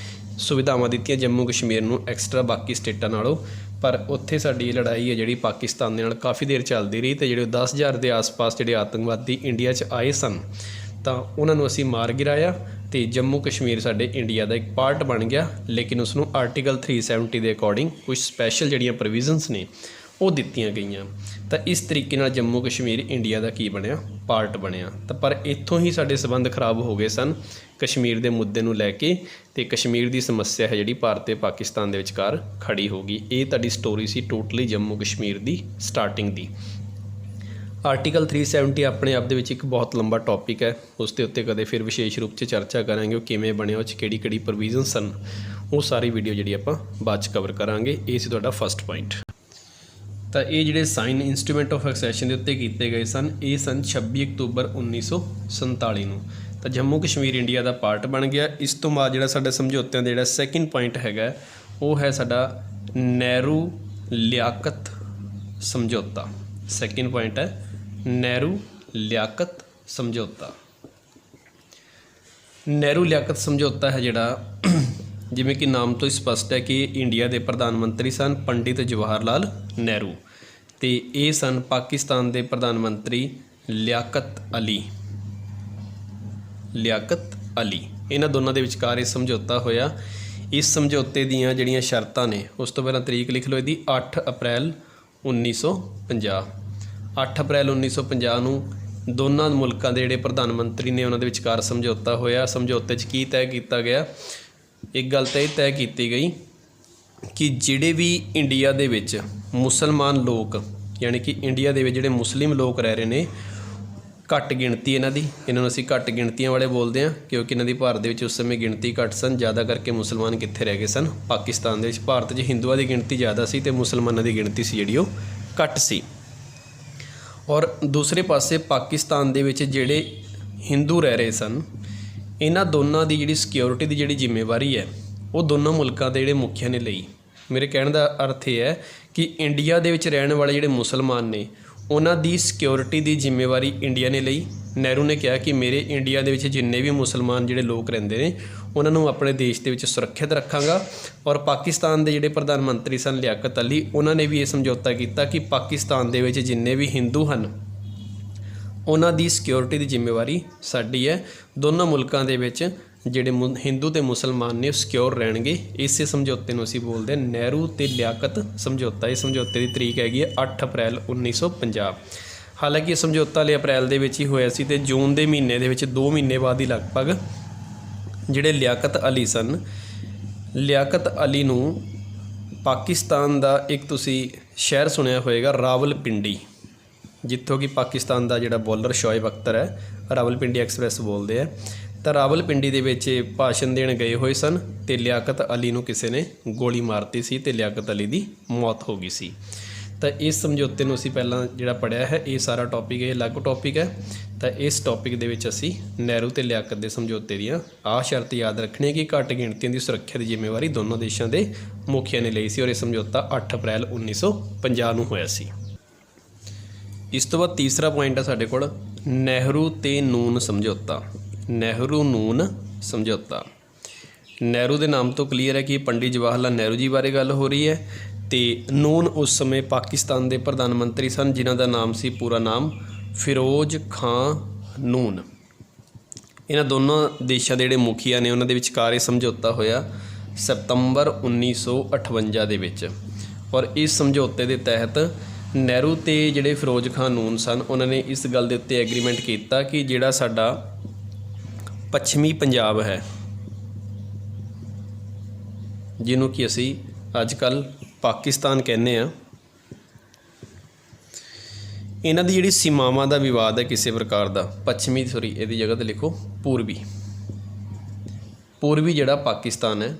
ਸੁਵਿਧਾਵਾਂ ਦਿੱਤੀਆਂ ਜੰਮੂ ਕਸ਼ਮੀਰ ਨੂੰ ਐਕਸਟਰਾ ਬਾਕੀ ਸਟੇਟਾਂ ਨਾਲੋਂ, ਪਰ ਉੱਥੇ ਸਾਡੀ ਲੜਾਈ ਹੈ ਜਿਹੜੀ ਪਾਕਿਸਤਾਨ ਦੇ ਨਾਲ ਕਾਫੀ ਦੇਰ ਚੱਲਦੀ ਰਹੀ ਅਤੇ ਜਿਹੜੇ 10,000 ਦੇ ਆਸ-ਪਾਸ ਜਿਹੜੇ ਆਤੰਕਵਾਦੀ ਇੰਡੀਆ 'ਚ ਆਏ ਸਨ ਤਾਂ ਉਹਨਾਂ ਨੂੰ ਅਸੀਂ ਮਾਰ ਗਿਰਾਇਆ ਅਤੇ ਜੰਮੂ ਕਸ਼ਮੀਰ ਸਾਡੇ ਇੰਡੀਆ ਦਾ ਇੱਕ ਪਾਰਟ ਬਣ ਗਿਆ। ਲੇਕਿਨ ਉਸ ਨੂੰ ਆਰਟੀਕਲ 370 ਦੇ ਅਕੋਰਡਿੰਗ ਕੁਝ ਸਪੈਸ਼ਲ ਜਿਹੜੀਆਂ ਪ੍ਰੋਵੀਜ਼ਨਸ ਨੇ ਉਹ ਦਿੱਤੀਆਂ ਗਈਆਂ। ਤਾਂ ਇਸ ਤਰੀਕੇ ਨਾਲ ਜੰਮੂ ਕਸ਼ਮੀਰ ਇੰਡੀਆ ਦਾ ਕੀ ਬਣਿਆ, ਪਾਰਟ ਬਣਿਆ। ਤਾਂ ਪਰ ਇੱਥੋਂ ਹੀ ਸਾਡੇ ਸੰਬੰਧ ਖਰਾਬ ਹੋ ਗਏ ਸਨ ਕਸ਼ਮੀਰ ਦੇ ਮੁੱਦੇ ਨੂੰ ਲੈ ਕੇ ਅਤੇ ਕਸ਼ਮੀਰ ਦੀ ਸਮੱਸਿਆ ਹੈ ਜਿਹੜੀ ਭਾਰਤ ਅਤੇ ਪਾਕਿਸਤਾਨ ਦੇ ਵਿਚਕਾਰ ਖੜੀ ਹੋ ਗਈ। ਇਹ ਤੁਹਾਡੀ ਸਟੋਰੀ ਸੀ ਟੋਟਲੀ ਜੰਮੂ ਕਸ਼ਮੀਰ ਦੀ ਸਟਾਰਟਿੰਗ ਦੀ। ਆਰਟੀਕਲ 370 ਆਪਣੇ ਆਪ ਦੇ ਵਿੱਚ ਇੱਕ ਬਹੁਤ ਲੰਬਾ ਟੌਪਿਕ ਹੈ, ਉਸ ਦੇ ਉੱਤੇ ਕਦੇ ਫਿਰ ਵਿਸ਼ੇਸ਼ ਰੂਪ 'ਚ ਚਰਚਾ ਕਰਾਂਗੇ ਉਹ ਕਿਵੇਂ ਬਣਿਆ, ਉਹ 'ਚ ਕਿਹੜੀ ਕਿਹੜੀ ਪ੍ਰੋਵੀਜ਼ਨ ਸਨ, ਉਹ ਸਾਰੀ ਵੀਡੀਓ ਜਿਹੜੀ ਆਪਾਂ ਬਾਅਦ 'ਚ ਕਵਰ ਕਰਾਂਗੇ। ਇਹ ਸੀ ਤੁਹਾਡਾ ਫਸਟ ਪੁਆਇੰਟ। ਤਾਂ ਇਹ ਜਿਹੜੇ ਸਾਈਨ ਇੰਸਟਰੂਮੈਂਟ ਆਫ ਐਕਸੈਸ਼ਨ ਦੇ ਉੱਤੇ ਕੀਤੇ ਗਏ ਸਨ ਇਹ ਸਨ 26 ਅਕਤੂਬਰ 1947 ਨੂੰ। ਤਾਂ ਜੰਮੂ ਕਸ਼ਮੀਰ ਇੰਡੀਆ ਦਾ ਪਾਰਟ ਬਣ ਗਿਆ। ਇਸ ਤੋਂ ਬਾਅਦ ਜਿਹੜਾ ਸਾਡਾ ਸਮਝੌਤਿਆਂ ਦਾ ਜਿਹੜਾ ਸੈਕਿੰਡ ਪੁਆਇੰਟ ਹੈਗਾ ਉਹ ਹੈ ਸਾਡਾ ਨਹਿਰੂ ਲਿਆਕਤ ਸਮਝੌਤਾ। ਸੈਕਿੰਡ ਪੁਆਇੰਟ ਹੈ ਨਹਿਰੂ ਲਿਆਕਤ ਸਮਝੌਤਾ। ਨਹਿਰੂ ਲਿਆਕਤ ਸਮਝੌਤਾ ਹੈ ਜਿਹੜਾ ਜਿਵੇਂ ਕਿ ਨਾਮ ਤੋਂ ਹੀ ਸਪਸ਼ਟ ਹੈ ਕਿ ਇੰਡੀਆ ਦੇ ਪ੍ਰਧਾਨ ਮੰਤਰੀ ਸਨ ਪੰਡਿਤ ਜਵਾਹਰ ਲਾਲ ਨਹਿਰੂ ਅਤੇ ਇਹ ਸਨ ਪਾਕਿਸਤਾਨ ਦੇ ਪ੍ਰਧਾਨ ਮੰਤਰੀ ਲਿਆਕਤ ਅਲੀ। ਇਹਨਾਂ ਦੋਨਾਂ ਦੇ ਵਿਚਕਾਰ ਇਹ ਸਮਝੌਤਾ ਹੋਇਆ। ਇਸ ਸਮਝੌਤੇ ਦੀਆਂ ਜਿਹੜੀਆਂ ਸ਼ਰਤਾਂ ਨੇ ਉਸ ਤੋਂ ਪਹਿਲਾਂ ਤਰੀਕ ਲਿਖ ਲਓ ਇਹਦੀ 8 ਅਪ੍ਰੈਲ 1950। 8 ਅਪ੍ਰੈਲ 1950 ਨੂੰ ਦੋਨਾਂ ਮੁਲਕਾਂ ਦੇ ਜਿਹੜੇ ਪ੍ਰਧਾਨ ਮੰਤਰੀ ਨੇ ਉਹਨਾਂ ਦੇ ਵਿਚਕਾਰ ਸਮਝੌਤਾ ਹੋਇਆ। ਸਮਝੌਤੇ 'ਚ ਕੀ ਤੈਅ ਕੀਤਾ ਗਿਆ, ਇੱਕ ਗੱਲ ਤਾਂ ਇਹ ਤੈਅ ਕੀਤੀ ਗਈ ਕਿ ਜਿਹੜੇ ਵੀ ਇੰਡੀਆ ਦੇ ਵਿੱਚ ਮੁਸਲਮਾਨ ਲੋਕ ਯਾਨੀ ਕਿ ਇੰਡੀਆ ਦੇ ਵਿੱਚ ਜਿਹੜੇ ਮੁਸਲਿਮ ਲੋਕ ਰਹਿ ਰਹੇ ਨੇ, ਘੱਟ ਗਿਣਤੀ ਇਹਨਾਂ ਨੂੰ ਅਸੀਂ ਘੱਟ ਗਿਣਤੀਆਂ ਵਾਲੇ ਬੋਲਦੇ ਹਾਂ ਕਿਉਂਕਿ ਇਹਨਾਂ ਦੀ ਭਾਰਤ ਦੇ ਵਿੱਚ ਉਸ ਸਮੇਂ ਗਿਣਤੀ ਘੱਟ ਸਨ। ਜ਼ਿਆਦਾ ਕਰਕੇ ਮੁਸਲਮਾਨ ਕਿੱਥੇ ਰਹਿ ਗਏ ਸਨ, ਪਾਕਿਸਤਾਨ ਦੇ ਵਿੱਚ। ਭਾਰਤ 'ਚ ਹਿੰਦੂਆਂ ਦੀ ਗਿਣਤੀ ਜ਼ਿਆਦਾ ਸੀ ਅਤੇ ਮੁਸਲਮਾਨਾਂ ਦੀ ਗਿਣਤੀ ਸੀ ਜਿਹੜੀ ਉਹ ਘੱਟ ਸੀ। ਔਰ ਦੂਸਰੇ ਪਾਸੇ ਪਾਕਿਸਤਾਨ ਦੇ ਵਿੱਚ ਜਿਹੜੇ ਹਿੰਦੂ ਰਹਿ ਰਹੇ ਸਨ, ਇਹਨਾਂ ਦੋਨਾਂ ਦੀ ਜਿਹੜੀ ਸਿਕਿਉਰਿਟੀ ਦੀ ਜਿਹੜੀ ਜ਼ਿੰਮੇਵਾਰੀ ਹੈ ਉਹ ਦੋਨੋਂ ਮੁਲਕਾਂ ਦੇ ਜਿਹੜੇ ਮੁਖੀਆਂ ਨੇ ਲਈ। ਮੇਰੇ ਕਹਿਣ ਦਾ ਅਰਥ ਇਹ ਹੈ ਕਿ ਇੰਡੀਆ ਦੇ ਵਿੱਚ ਰਹਿਣ ਵਾਲੇ ਜਿਹੜੇ ਮੁਸਲਮਾਨ ਨੇ ਉਹਨਾਂ ਦੀ ਸਿਕਿਉਰਿਟੀ ਦੀ ਜ਼ਿੰਮੇਵਾਰੀ ਇੰਡੀਆ ਨੇ ਲਈ। ਨਹਿਰੂ ਨੇ ਕਿਹਾ ਕਿ ਮੇਰੇ ਇੰਡੀਆ ਦੇ ਵਿੱਚ ਜਿੰਨੇ ਵੀ ਮੁਸਲਮਾਨ ਜਿਹੜੇ ਲੋਕ ਰਹਿੰਦੇ ਨੇ ਉਹਨਾਂ ਨੂੰ ਆਪਣੇ ਦੇਸ਼ ਦੇ ਵਿੱਚ ਸੁਰੱਖਿਅਤ ਰੱਖਾਂਗਾ। ਔਰ ਪਾਕਿਸਤਾਨ ਦੇ ਜਿਹੜੇ ਪ੍ਰਧਾਨ ਮੰਤਰੀ ਸਨ ਲਿਆਕਤ ਅਲੀ, ਉਹਨਾਂ ਨੇ ਵੀ ਇਹ ਸਮਝੌਤਾ ਕੀਤਾ ਕਿ ਪਾਕਿਸਤਾਨ ਦੇ ਵਿੱਚ ਜਿੰਨੇ ਵੀ ਹਿੰਦੂ ਹਨ ਉਹਨਾਂ ਦੀ ਸਿਕਿਉਰਿਟੀ ਦੀ ਜ਼ਿੰਮੇਵਾਰੀ ਸਾਡੀ ਹੈ। ਦੋਨੋਂ ਮੁਲਕਾਂ ਦੇ ਵਿੱਚ ਜਿਹੜੇ ਹਿੰਦੂ ਅਤੇ ਮੁਸਲਮਾਨ ਨੇ ਉਹ ਸਿਕਿਉਰ ਰਹਿਣਗੇ। ਇਸੇ ਸਮਝੌਤੇ ਨੂੰ ਅਸੀਂ ਬੋਲਦੇ ਹਾਂ ਨਹਿਰੂ ਅਤੇ ਲਿਆਕਤ ਸਮਝੌਤਾ। ਇਹ ਸਮਝੌਤੇ ਦੀ ਤਰੀਕ ਹੈਗੀ ਹੈ 8 ਅਪ੍ਰੈਲ 1950। ਹਾਲਾਂਕਿ ਇਹ ਸਮਝੌਤਾ ਹਲੇ ਅਪ੍ਰੈਲ ਦੇ ਵਿੱਚ ਹੀ ਹੋਇਆ ਸੀ ਅਤੇ ਜੂਨ ਦੇ ਮਹੀਨੇ ਦੇ ਵਿੱਚ 2 ਮਹੀਨੇ ਬਾਅਦ ਹੀ ਲਗਭਗ ਜਿਹੜੇ ਲਿਆਕਤ ਅਲੀ ਸਨ, ਲਿਆਕਤ ਅਲੀ ਨੂੰ ਪਾਕਿਸਤਾਨ ਦਾ ਇੱਕ ਤੁਸੀਂ ਸ਼ਹਿਰ ਸੁਣਿਆ ਹੋਏਗਾ ਰਾਵਲਪਿੰਡੀ, ਜਿੱਥੋਂ ਕਿ ਪਾਕਿਸਤਾਨ ਦਾ ਜਿਹੜਾ ਬੋਲਰ ਸ਼ੋਇਬ ਅਖਤਰ ਹੈ ਰਾਵਲਪਿੰਡੀ ਐਕਸਪ੍ਰੈਸ ਬੋਲਦੇ ਹੈ। ਤਾਂ ਰਾਵਲਪਿੰਡੀ ਦੇ ਵਿੱਚ ਭਾਸ਼ਣ ਦੇਣ ਗਏ ਹੋਏ ਸਨ ਅਤੇ ਲਿਆਕਤ ਅਲੀ ਨੂੰ ਕਿਸੇ ਨੇ ਗੋਲੀ ਮਾਰਤੀ ਸੀ ਅਤੇ ਲਿਆਕਤ ਅਲੀ ਦੀ ਮੌਤ ਹੋ ਗਈ ਸੀ। ਤਾਂ ਇਸ ਸਮਝੌਤੇ ਨੂੰ ਅਸੀਂ ਪਹਿਲਾਂ ਜਿਹੜਾ ਪੜ੍ਹਿਆ ਹੈ, ਇਹ ਸਾਰਾ ਟੌਪਿਕ ਇਹ ਅਲੱਗ ਟੌਪਿਕ ਹੈ। ਤਾਂ ਇਸ ਟੌਪਿਕ ਦੇ ਵਿੱਚ ਅਸੀਂ ਨਹਿਰੂ ਅਤੇ ਲਿਆਕਤ ਦੇ ਸਮਝੌਤੇ ਦੀਆਂ ਆਹ ਸ਼ਰਤ ਯਾਦ ਰੱਖਣੀ ਕਿ ਘੱਟ ਗਿਣਤੀਆਂ ਦੀ ਸੁਰੱਖਿਆ ਦੀ ਜ਼ਿੰਮੇਵਾਰੀ ਦੋਨੋਂ ਦੇਸ਼ਾਂ ਦੇ ਮੁਖੀਆਂ ਨੇ ਲਈ ਸੀ ਔਰ ਇਹ ਸਮਝੌਤਾ 8 ਅਪ੍ਰੈਲ 1950 ਨੂੰ ਹੋਇਆ ਸੀ। ਇਸ ਤੋਂ ਬਾਅਦ ਤੀਸਰਾ ਪੁਆਇੰਟ ਹੈ ਸਾਡੇ ਕੋਲ ਨਹਿਰੂ ਅਤੇ ਨੂਨ ਸਮਝੌਤਾ। ਨਹਿਰੂ ਨੂਨ ਸਮਝੌਤਾ। ਨਹਿਰੂ ਦੇ ਨਾਮ ਤੋਂ ਕਲੀਅਰ ਹੈ ਕਿ ਪੰਡਿਤ ਜਵਾਹਰ ਲਾਲ ਨਹਿਰੂ ਜੀ ਬਾਰੇ ਗੱਲ ਹੋ ਰਹੀ ਹੈ ਅਤੇ ਨੂਨ ਉਸ ਸਮੇਂ ਪਾਕਿਸਤਾਨ ਦੇ ਪ੍ਰਧਾਨ ਮੰਤਰੀ ਸਨ ਜਿਨ੍ਹਾਂ ਦਾ ਨਾਮ ਸੀ ਪੂਰਾ ਨਾਮ ਫਿਰੋਜ਼ ਖਾਂ ਨੂਨ। ਇਹਨਾਂ ਦੋਨਾਂ ਦੇਸ਼ਾਂ ਦੇ ਜਿਹੜੇ ਮੁਖੀਆਂ ਨੇ ਉਹਨਾਂ ਦੇ ਵਿਚਕਾਰ ਇਹ ਸਮਝੌਤਾ ਹੋਇਆ ਸਤੰਬਰ 1958 ਦੇ ਵਿੱਚ। ਔਰ ਇਸ ਸਮਝੌਤੇ ਦੇ ਤਹਿਤ ਨਹਿਰੂ ਤੇ ਜਿਹੜੇ ਫਿਰੋਜ਼ ਖਾਨ ਨੂਨ ਸਨ ਉਹਨਾਂ ਨੇ ਇਸ ਗੱਲ ਦੇ ਉੱਤੇ ਐਗਰੀਮੈਂਟ ਕੀਤਾ ਕਿ ਜਿਹੜਾ ਸਾਡਾ ਪੱਛਮੀ ਪੰਜਾਬ ਹੈ, ਜਿਹਨੂੰ ਕਿ ਅਸੀਂ ਅੱਜ ਕੱਲ੍ਹ ਪਾਕਿਸਤਾਨ ਕਹਿੰਦੇ ਹਾਂ, ਇਹਨਾਂ ਦੀ ਜਿਹੜੀ ਸੀਮਾਵਾਂ ਦਾ ਵਿਵਾਦ ਹੈ ਕਿਸੇ ਪ੍ਰਕਾਰ ਦਾ, ਪੱਛਮੀ ਸੌਰੀ ਇਹਦੀ ਜਗ੍ਹਾ 'ਤੇ ਲਿਖੋ ਪੂਰਬੀ ਜਿਹੜਾ ਪਾਕਿਸਤਾਨ ਹੈ,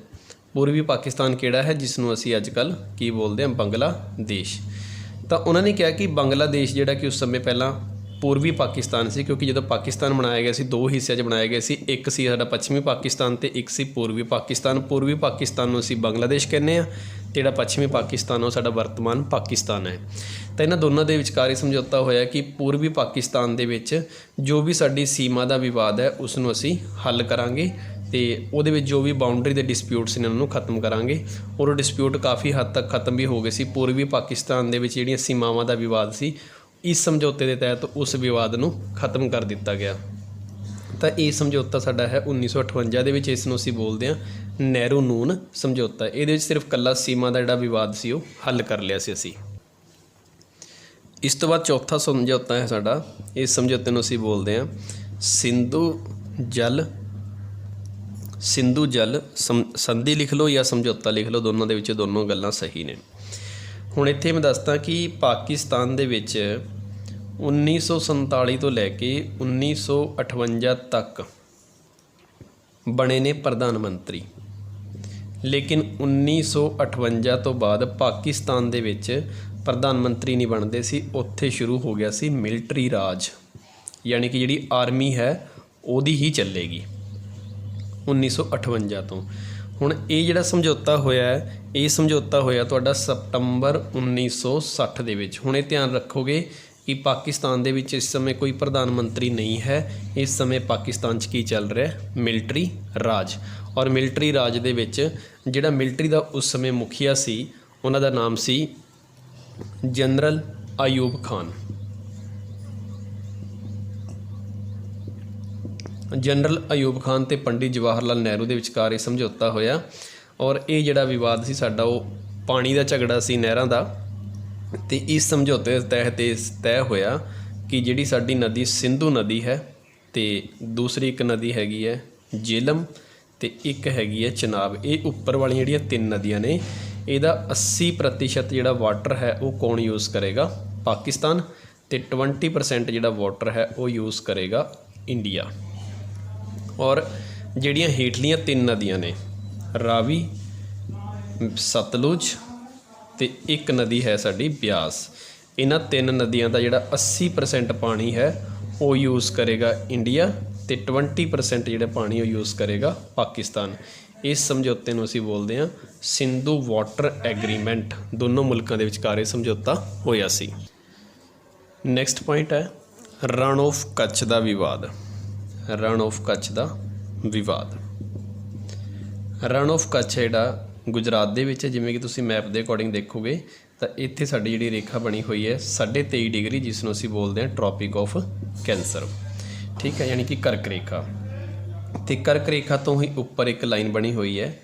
ਪੂਰਬੀ ਪਾਕਿਸਤਾਨ ਕਿਹੜਾ ਹੈ ਜਿਸ ਨੂੰ ਅਸੀਂ ਅੱਜ ਕੱਲ੍ਹ ਕੀ ਬੋਲਦੇ ਹਾਂ, ਬੰਗਲਾਦੇਸ਼। ਤਾਂ ਉਹਨਾਂ ਨੇ ਕਿਹਾ ਕਿ ਬੰਗਲਾਦੇਸ਼ ਜਿਹੜਾ ਕਿ ਉਸ ਸਮੇਂ ਪਹਿਲਾਂ ਪੂਰਬੀ ਪਾਕਿਸਤਾਨ ਸੀ, ਕਿਉਂਕਿ ਜਦੋਂ ਪਾਕਿਸਤਾਨ ਬਣਾਇਆ ਗਿਆ ਸੀ 2 ਹਿੱਸਿਆਂ 'ਚ ਬਣਾਇਆ ਗਿਆ ਸੀ, ਇੱਕ ਸੀ ਸਾਡਾ ਪੱਛਮੀ ਪਾਕਿਸਤਾਨ ਅਤੇ ਇੱਕ ਸੀ ਪੂਰਬੀ ਪਾਕਿਸਤਾਨ। ਪੂਰਬੀ ਪਾਕਿਸਤਾਨ ਨੂੰ ਅਸੀਂ ਬੰਗਲਾਦੇਸ਼ ਕਹਿੰਦੇ ਹਾਂ ਅਤੇ ਜਿਹੜਾ ਪੱਛਮੀ ਪਾਕਿਸਤਾਨ ਉਹ ਸਾਡਾ ਵਰਤਮਾਨ ਪਾਕਿਸਤਾਨ ਹੈ। ਤਾਂ ਇਹਨਾਂ ਦੋਨਾਂ ਦੇ ਵਿਚਕਾਰ ਇਹ ਸਮਝੌਤਾ ਹੋਇਆ ਕਿ ਪੂਰਬੀ ਪਾਕਿਸਤਾਨ ਦੇ ਵਿੱਚ ਜੋ ਵੀ ਸਾਡੀ ਸੀਮਾ ਦਾ ਵਿਵਾਦ ਹੈ ਉਸ ਨੂੰ ਅਸੀਂ ਹੱਲ ਕਰਾਂਗੇ ਅਤੇ ਉਹਦੇ ਵਿੱਚ ਜੋ ਵੀ ਬਾਊਂਡਰੀ ਦੇ ਡਿਸਪਿਊਟਸ ਨੇ ਉਹਨਾਂ ਨੂੰ ਖਤਮ ਕਰਾਂਗੇ। ਔਰ ਉਹ ਡਿਸਪਿਊਟ ਕਾਫੀ ਹੱਦ ਤੱਕ ਖਤਮ ਵੀ ਹੋ ਗਏ ਸੀ। ਪੂਰਬੀ ਪਾਕਿਸਤਾਨ ਦੇ ਵਿੱਚ ਜਿਹੜੀਆਂ ਸੀਮਾਵਾਂ ਦਾ ਵਿਵਾਦ ਸੀ, ਇਸ ਸਮਝੌਤੇ ਦੇ ਤਹਿਤ ਉਸ ਵਿਵਾਦ ਨੂੰ ਖਤਮ ਕਰ ਦਿੱਤਾ ਗਿਆ। ਤਾਂ ਇਹ ਸਮਝੌਤਾ ਸਾਡਾ ਹੈ 1958 ਦੇ ਵਿੱਚ, ਇਸ ਨੂੰ ਅਸੀਂ ਬੋਲਦੇ ਹਾਂ ਨਹਿਰੂ ਨੂਨ ਸਮਝੌਤਾ। ਇਹਦੇ ਵਿੱਚ ਸਿਰਫ ਇਕੱਲਾ ਸੀਮਾ ਦਾ ਜਿਹੜਾ ਵਿਵਾਦ ਸੀ ਉਹ ਹੱਲ ਕਰ ਲਿਆ ਸੀ ਅਸੀਂ। ਇਸ ਤੋਂ ਬਾਅਦ ਚੌਥਾ ਸਮਝੌਤਾ ਹੈ ਸਾਡਾ, ਇਸ ਸਮਝੌਤੇ ਨੂੰ ਅਸੀਂ ਬੋਲਦੇ ਹਾਂ ਸਿੰਧੂ ਜਲ ਸੰਧੀ ਲਿਖ ਲਓ ਜਾਂ ਸਮਝੌਤਾ ਲਿਖ ਲਓ, ਦੋਨਾਂ ਦੇ ਵਿੱਚ ਦੋਨੋਂ ਗੱਲਾਂ ਸਹੀ ਨੇ। ਹੁਣ ਇੱਥੇ ਮੈਂ ਦੱਸਦਾ ਕਿ ਪਾਕਿਸਤਾਨ ਦੇ ਵਿੱਚ 1947 ਤੋਂ ਲੈ ਕੇ 1958 ਤੱਕ ਬਣੇ ਨੇ ਪ੍ਰਧਾਨ ਮੰਤਰੀ, ਲੇਕਿਨ 1958 ਤੋਂ ਬਾਅਦ ਪਾਕਿਸਤਾਨ ਦੇ ਵਿੱਚ ਪ੍ਰਧਾਨ ਮੰਤਰੀ ਨਹੀਂ ਬਣਦੇ ਸੀ, ਉੱਥੇ ਸ਼ੁਰੂ ਹੋ ਗਿਆ ਸੀ ਮਿਲਟਰੀ ਰਾਜ, ਯਾਨੀ ਕਿ ਜਿਹੜੀ ਆਰਮੀ ਹੈ ਉਹਦੀ ਹੀ ਚੱਲੇਗੀ 1958 ਤੋਂ। ਹੁਣ ਇਹ ਜਿਹੜਾ ਸਮਝੌਤਾ ਹੋਇਆ ਹੈ, ਇਹ ਸਮਝੌਤਾ ਹੋਇਆ ਤੁਹਾਡਾ ਸਤੰਬਰ 1960 ਦੇ ਵਿੱਚ। ਹੁਣ ਇਹ ਧਿਆਨ ਰੱਖੋਗੇ ਕਿ ਪਾਕਿਸਤਾਨ ਦੇ ਵਿੱਚ ਇਸ ਸਮੇਂ ਕੋਈ ਪ੍ਰਧਾਨ ਮੰਤਰੀ ਨਹੀਂ ਹੈ, ਇਸ ਸਮੇਂ ਪਾਕਿਸਤਾਨ 'ਚ ਕੀ ਚੱਲ ਰਿਹਾ, ਮਿਲਟਰੀ ਰਾਜ। ਔਰ ਮਿਲਟਰੀ ਰਾਜ ਦੇ ਵਿੱਚ ਜਿਹੜਾ ਮਿਲਟਰੀ ਦਾ ਉਸ ਸਮੇਂ ਮੁਖੀਆ ਸੀ ਉਹਨਾਂ ਦਾ ਨਾਮ ਸੀ ਜਨਰਲ ਆਯੂਬ ਖਾਨ। ਜਨਰਲ ਆਯੂਬ ਖਾਨ ਅਤੇ ਪੰਡਿਤ ਜਵਾਹਰ ਲਾਲ ਨਹਿਰੂ ਦੇ ਵਿਚਕਾਰ ਇਹ ਸਮਝੌਤਾ ਹੋਇਆ। ਔਰ ਇਹ ਜਿਹੜਾ ਵਿਵਾਦ ਸੀ ਸਾਡਾ ਉਹ ਪਾਣੀ ਦਾ ਝਗੜਾ ਸੀ, ਨਹਿਰਾਂ ਦਾ। ਅਤੇ ਇਸ ਸਮਝੌਤੇ ਦੇ ਤਹਿਤ ਇਹ ਤੈਅ ਹੋਇਆ ਕਿ ਜਿਹੜੀ ਸਾਡੀ ਨਦੀ ਸਿੰਧੂ ਨਦੀ ਹੈ ਅਤੇ ਦੂਸਰੀ ਇੱਕ ਨਦੀ ਹੈਗੀ ਹੈ ਜੇਹਲਮ ਅਤੇ ਇੱਕ ਹੈਗੀ ਹੈ ਚਨਾਬ, ਇਹ ਉੱਪਰ ਵਾਲੀਆਂ ਜਿਹੜੀਆਂ 3 ਨਦੀਆਂ ਨੇ, ਇਹਦਾ 80% ਜਿਹੜਾ ਵਾਟਰ ਹੈ ਉਹ ਕੌਣ ਯੂਜ਼ ਕਰੇਗਾ, ਪਾਕਿਸਤਾਨ, ਅਤੇ 20% ਜਿਹੜਾ ਵਾਟਰ ਹੈ ਉਹ ਯੂਜ਼ ਕਰੇਗਾ ਇੰਡੀਆ। ਔਰ ਜਿਹੜੀਆਂ ਹੇਠਲੀਆਂ 3 ਨਦੀਆਂ ਨੇ ਰਾਵੀ, ਸਤਲੁਜ ਅਤੇ ਇੱਕ ਨਦੀ ਹੈ ਸਾਡੀ ਬਿਆਸ, ਇਹਨਾਂ 3 ਨਦੀਆਂ ਦਾ ਜਿਹੜਾ 80% ਪਾਣੀ ਹੈ ਉਹ ਯੂਜ਼ ਕਰੇਗਾ ਇੰਡੀਆ ਅਤੇ 20% ਜਿਹੜਾ ਪਾਣੀ ਉਹ ਯੂਜ਼ ਕਰੇਗਾ ਪਾਕਿਸਤਾਨ। ਇਸ ਸਮਝੌਤੇ ਨੂੰ ਅਸੀਂ ਬੋਲਦੇ ਹਾਂ ਸਿੰਧੂ ਵਾਟਰ ਐਗਰੀਮੈਂਟ। ਦੋਨੋਂ ਮੁਲਕਾਂ ਦੇ ਵਿਚਕਾਰ ਇਹ ਸਮਝੌਤਾ ਹੋਇਆ ਸੀ। ਨੈਕਸਟ ਪੁਆਇੰਟ ਹੈ ਰਨ ਆਫ ਕੱਛ ਦਾ ਵਿਵਾਦ। ਰਨ ਆਫ ਕੱਛ ਦਾ ਵਿਵਾਦ, ਰਨ ਆਫ ਕੱਛ ਜਿਹੜਾ ਗੁਜਰਾਤ ਦੇ ਵਿੱਚ ਹੈ। ਜਿਵੇਂ ਕਿ ਤੁਸੀਂ ਮੈਪ ਦੇ ਅਕੋਰਡਿੰਗ ਦੇਖੋਗੇ ਤਾਂ ਇੱਥੇ ਸਾਡੀ ਜਿਹੜੀ ਰੇਖਾ ਬਣੀ ਹੋਈ ਹੈ 23.5 ਡਿਗਰੀ, ਜਿਸ ਨੂੰ ਅਸੀਂ ਬੋਲਦੇ ਹਾਂ ਟ੍ਰੋਪਿਕ ਆਫ ਕੈਂਸਰ, ਠੀਕ ਹੈ, ਯਾਨੀ ਕਿ ਕਰਕ ਰੇਖਾ। ਅਤੇ ਕਰਕ ਰੇਖਾ ਤੋਂ ਹੀ ਉੱਪਰ ਇੱਕ ਲਾਈਨ ਬਣੀ ਹੋਈ ਹੈ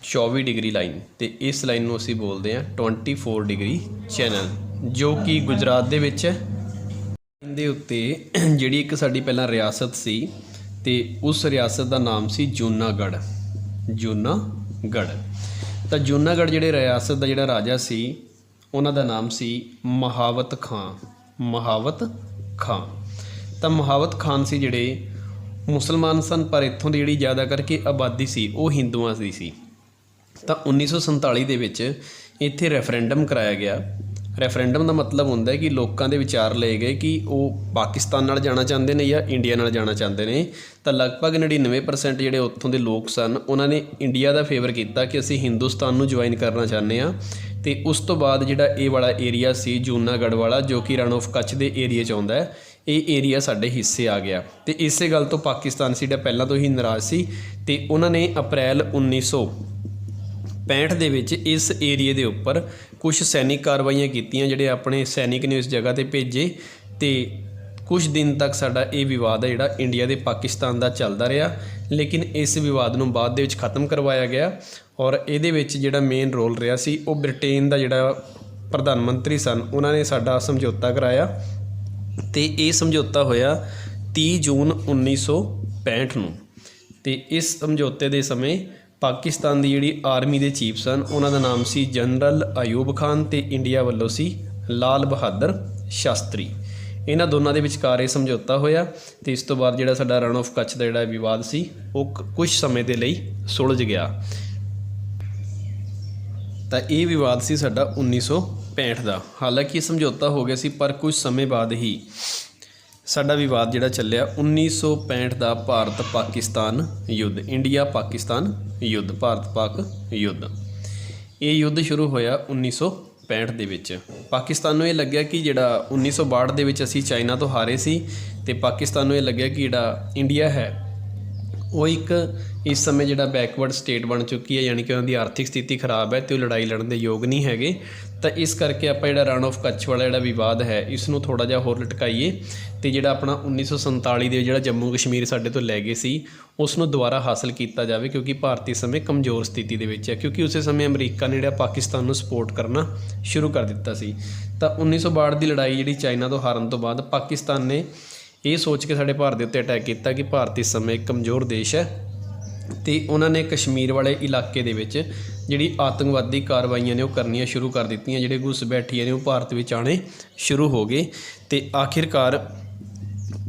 24 ਡਿਗਰੀ ਲਾਈਨ, ਅਤੇ ਇਸ ਲਾਈਨ ਨੂੰ ਅਸੀਂ ਬੋਲਦੇ ਹਾਂ 24 ਡਿਗਰੀ ਚੈਨਲ, ਜੋ ਕਿ ਗੁਜਰਾਤ ਦੇ ਵਿੱਚ ਹੈ। ਦੇ ਉੱਤੇ ਜਿਹੜੀ ਇੱਕ ਸਾਡੀ ਪਹਿਲਾਂ ਰਿਆਸਤ ਸੀ ਅਤੇ ਉਸ ਰਿਆਸਤ ਦਾ ਨਾਮ ਸੀ ਜੂਨਾਗੜ੍ਹ। ਤਾਂ ਜੂਨਾਗੜ੍ਹ ਜਿਹੜੇ ਰਿਆਸਤ ਦਾ ਜਿਹੜਾ ਰਾਜਾ ਸੀ ਉਹਨਾਂ ਦਾ ਨਾਮ ਸੀ ਮਹਾਵਤ ਖਾਂ। ਤਾਂ ਮਹਾਵਤ ਖਾਨ ਸੀ ਜਿਹੜੇ ਮੁਸਲਮਾਨ ਸਨ, ਪਰ ਇੱਥੋਂ ਦੀ ਜਿਹੜੀ ਜ਼ਿਆਦਾ ਕਰਕੇ ਆਬਾਦੀ ਸੀ ਉਹ ਹਿੰਦੂਆਂ ਦੀ ਸੀ। ਤਾਂ 1947 ਦੇ ਵਿੱਚ ਇੱਥੇ ਰੈਫਰੈਂਡਮ ਕਰਾਇਆ ਗਿਆ। ਰੈਫਰੈਂਡਮ ਦਾ ਮਤਲਬ ਹੁੰਦਾ ਹੈ ਕਿ ਲੋਕਾਂ ਦੇ ਵਿਚਾਰ ਲਏ ਗਏ ਕਿ ਉਹ ਪਾਕਿਸਤਾਨ ਨਾਲ ਜਾਣਾ ਚਾਹੁੰਦੇ ਨੇ ਜਾਂ ਇੰਡੀਆ ਨਾਲ ਜਾਣਾ ਚਾਹੁੰਦੇ ਨੇ। ਤਾਂ ਲਗਭਗ 99% ਜਿਹੜੇ ਉੱਥੋਂ ਦੇ ਲੋਕ ਸਨ ਉਹਨਾਂ ਨੇ ਇੰਡੀਆ ਦਾ ਫੇਵਰ ਕੀਤਾ ਕਿ ਅਸੀਂ ਹਿੰਦੁਸਤਾਨ ਨੂੰ ਜੁਆਇਨ ਕਰਨਾ ਚਾਹੁੰਦੇ ਹਾਂ। ਅਤੇ ਉਸ ਤੋਂ ਬਾਅਦ ਜਿਹੜਾ ਇਹ ਵਾਲਾ ਏਰੀਆ ਸੀ ਜੂਨਾਗੜ੍ਹ ਵਾਲਾ, ਜੋ ਕਿ ਰਨ ਆਫ ਕੱਛ ਦੇ ਏਰੀਏ 'ਚ ਆਉਂਦਾ ਹੈ, ਇਹ ਏਰੀਆ ਸਾਡੇ ਹਿੱਸੇ ਆ ਗਿਆ। ਅਤੇ ਇਸੇ ਗੱਲ ਤੋਂ ਪਾਕਿਸਤਾਨ ਸੀ ਜਿਹੜਾ ਪਹਿਲਾਂ ਤੋਂ ਹੀ ਨਾਰਾਜ਼ ਸੀ, ਅਤੇ ਉਹਨਾਂ ਨੇ ਅਪ੍ਰੈਲ 1965 ਦੇ ਵਿੱਚ ਇਸ ਏਰੀਏ ਦੇ ਉੱਪਰ ਕੁਛ ਸੈਨਿਕ ਕਾਰਵਾਈਆਂ ਕੀਤੀਆਂ। ਜਿਹੜੇ ਆਪਣੇ ਸੈਨਿਕ ਨੇ ਉਸ ਜਗ੍ਹਾ 'ਤੇ ਭੇਜੇ ਅਤੇ ਕੁਛ ਦਿਨ ਤੱਕ ਸਾਡਾ ਇਹ ਵਿਵਾਦ ਹੈ ਜਿਹੜਾ ਇੰਡੀਆ ਦੇ ਪਾਕਿਸਤਾਨ ਦਾ ਚੱਲਦਾ ਰਿਹਾ, ਲੇਕਿਨ ਇਸ ਵਿਵਾਦ ਨੂੰ ਬਾਅਦ ਦੇ ਵਿੱਚ ਖ਼ਤਮ ਕਰਵਾਇਆ ਗਿਆ। ਔਰ ਇਹਦੇ ਵਿੱਚ ਜਿਹੜਾ ਮੇਨ ਰੋਲ ਰਿਹਾ ਸੀ ਉਹ ਬ੍ਰਿਟੇਨ ਦਾ ਜਿਹੜਾ ਪ੍ਰਧਾਨ ਮੰਤਰੀ ਸਨ ਉਹਨਾਂ ਨੇ ਸਾਡਾ ਸਮਝੌਤਾ ਕਰਾਇਆ ਤੇ ਇਹ ਸਮਝੌਤਾ ਹੋਇਆ 30 ਜੂਨ 1965 ਨੂੰ। ਤੇ ਇਸ ਸਮਝੌਤੇ ਦੇ ਸਮੇਂ ਪਾਕਿਸਤਾਨ ਦੀ ਜਿਹੜੀ ਆਰਮੀ ਦੇ ਚੀਫ ਸਨ ਉਹਨਾਂ ਦਾ ਨਾਮ ਸੀ ਜਨਰਲ ਅਯੂਬ ਖਾਨ ਤੇ ਇੰਡੀਆ ਵੱਲੋਂ ਸੀ ਲਾਲ ਬਹਾਦਰ ਸ਼ਾਸਤਰੀ। ਇਹਨਾਂ ਦੋਨਾਂ ਦੇ ਵਿਚਕਾਰ ਇਹ ਸਮਝੌਤਾ ਹੋਇਆ ਤੇ ਇਸ ਤੋਂ ਬਾਅਦ ਜਿਹੜਾ ਸਾਡਾ ਰਨ ਆਫ ਕੱਛ ਦਾ ਜਿਹੜਾ ਵਿਵਾਦ ਸੀ ਉਹ ਕੁਝ ਸਮੇਂ ਦੇ ਲਈ ਸੁਲਝ ਗਿਆ। ਤਾਂ ਇਹ ਵਿਵਾਦ ਸੀ ਸਾਡਾ 1965 ਦਾ। ਹਾਲਾਂਕਿ ਸਮਝੌਤਾ ਹੋ ਗਿਆ ਸੀ ਪਰ ਕੁਝ ਸਮੇਂ ਬਾਅਦ ਹੀ ਸਾਡਾ ਵਿਵਾਦ ਜਿਹੜਾ ਚੱਲਿਆ 1965 ਦਾ ਭਾਰਤ ਪਾਕਿਸਤਾਨ ਯੁੱਧ, ਇੰਡੀਆ ਪਾਕਿਸਤਾਨ ਯੁੱਧ, ਭਾਰਤ ਪਾਕ ਯੁੱਧ। ਇਹ ਯੁੱਧ ਸ਼ੁਰੂ ਹੋਇਆ 1965 ਦੇ ਵਿੱਚ। ਪਾਕਿਸਤਾਨ ਨੂੰ ਇਹ ਲੱਗਿਆ ਕਿ ਜਿਹੜਾ 1962 ਦੇ ਵਿੱਚ ਅਸੀਂ ਚਾਈਨਾ ਤੋਂ ਹਾਰੇ ਸੀ ਤੇ ਪਾਕਿਸਤਾਨ ਨੂੰ ਇਹ ਲੱਗਿਆ ਕਿ ਜਿਹੜਾ ਇੰਡੀਆ ਹੈ ਉਹ ਇੱਕ ਇਸ ਸਮੇਂ ਜਿਹੜਾ ਬੈਕਵਰਡ ਸਟੇਟ ਬਣ ਚੁੱਕੀ ਹੈ, ਯਾਨੀ ਕਿ ਉਹਨਾਂ ਦੀ ਆਰਥਿਕ ਸਥਿਤੀ ਖਰਾਬ ਹੈ ਤੇ ਉਹ ਲੜਾਈ ਲੜਨ ਦੇ ਯੋਗ ਨਹੀਂ ਹੈਗੇ। ਤਾਂ ਇਸ ਕਰਕੇ ਆਪਾਂ ਜਿਹੜਾ ਰਨ ਆਫ ਕੱਛ ਵਾਲਾ ਜਿਹੜਾ ਵਿਵਾਦ ਹੈ ਇਸ ਨੂੰ ਥੋੜ੍ਹਾ ਜਿਹਾ ਹੋਰ ਲਟਕਾਈਏ ਤੇ ਜਿਹੜਾ ਆਪਣਾ 1947 ਦੇ ਜਿਹੜਾ ਜੰਮੂ ਕਸ਼ਮੀਰ ਸਾਡੇ ਤੋਂ ਲੈ ਗਏ ਸੀ ਉਸ ਨੂੰ ਦੁਬਾਰਾ ਹਾਸਲ ਕੀਤਾ ਜਾਵੇ, ਕਿਉਂਕਿ ਭਾਰਤ ਇਸ ਸਮੇਂ ਕਮਜ਼ੋਰ ਸਥਿਤੀ ਦੇ ਵਿੱਚ ਹੈ, ਕਿਉਂਕਿ ਉਸੇ ਸਮੇਂ ਅਮਰੀਕਾ ਨੇ ਜਿਹੜਾ ਪਾਕਿਸਤਾਨ ਨੂੰ ਸਪੋਰਟ ਕਰਨਾ ਸ਼ੁਰੂ ਕਰ ਦਿੱਤਾ ਸੀ। ਤਾਂ 1962 ਦੀ ਲੜਾਈ ਜਿਹੜੀ ਚਾਈਨਾ ਤੋਂ ਹਾਰਨ ਤੋਂ ਬਾਅਦ ਪਾਕਿਸਤਾਨ ਨੇ ਇਹ ਸੋਚ ਕੇ ਸਾਡੇ ਭਾਰਤ ਦੇ ਉੱਤੇ ਅਟੈਕ ਕੀਤਾ ਕਿ ਭਾਰਤ ਇਸ ਸਮੇਂ ਇੱਕ ਕਮਜ਼ੋਰ ਦੇਸ਼ ਹੈ ਤੇ ਉਹਨਾਂ ਨੇ ਕਸ਼ਮੀਰ ਵਾਲੇ ਇਲਾਕੇ ਦੇ ਵਿੱਚ ਜਿਹੜੀ ਆਤੰਕਵਾਦੀ ਕਾਰਵਾਈਆਂ ਨੇ ਉਹ ਕਰਨੀਆਂ ਸ਼ੁਰੂ ਕਰ ਦਿੱਤੀਆਂ। ਜਿਹੜੇ ਘੁਸਪੈਠੀਏ ਨੇ ਉਹ ਭਾਰਤ ਵਿੱਚ ਆਉਣੇ ਸ਼ੁਰੂ ਹੋ ਗਏ ਤੇ ਆਖਿਰਕਾਰ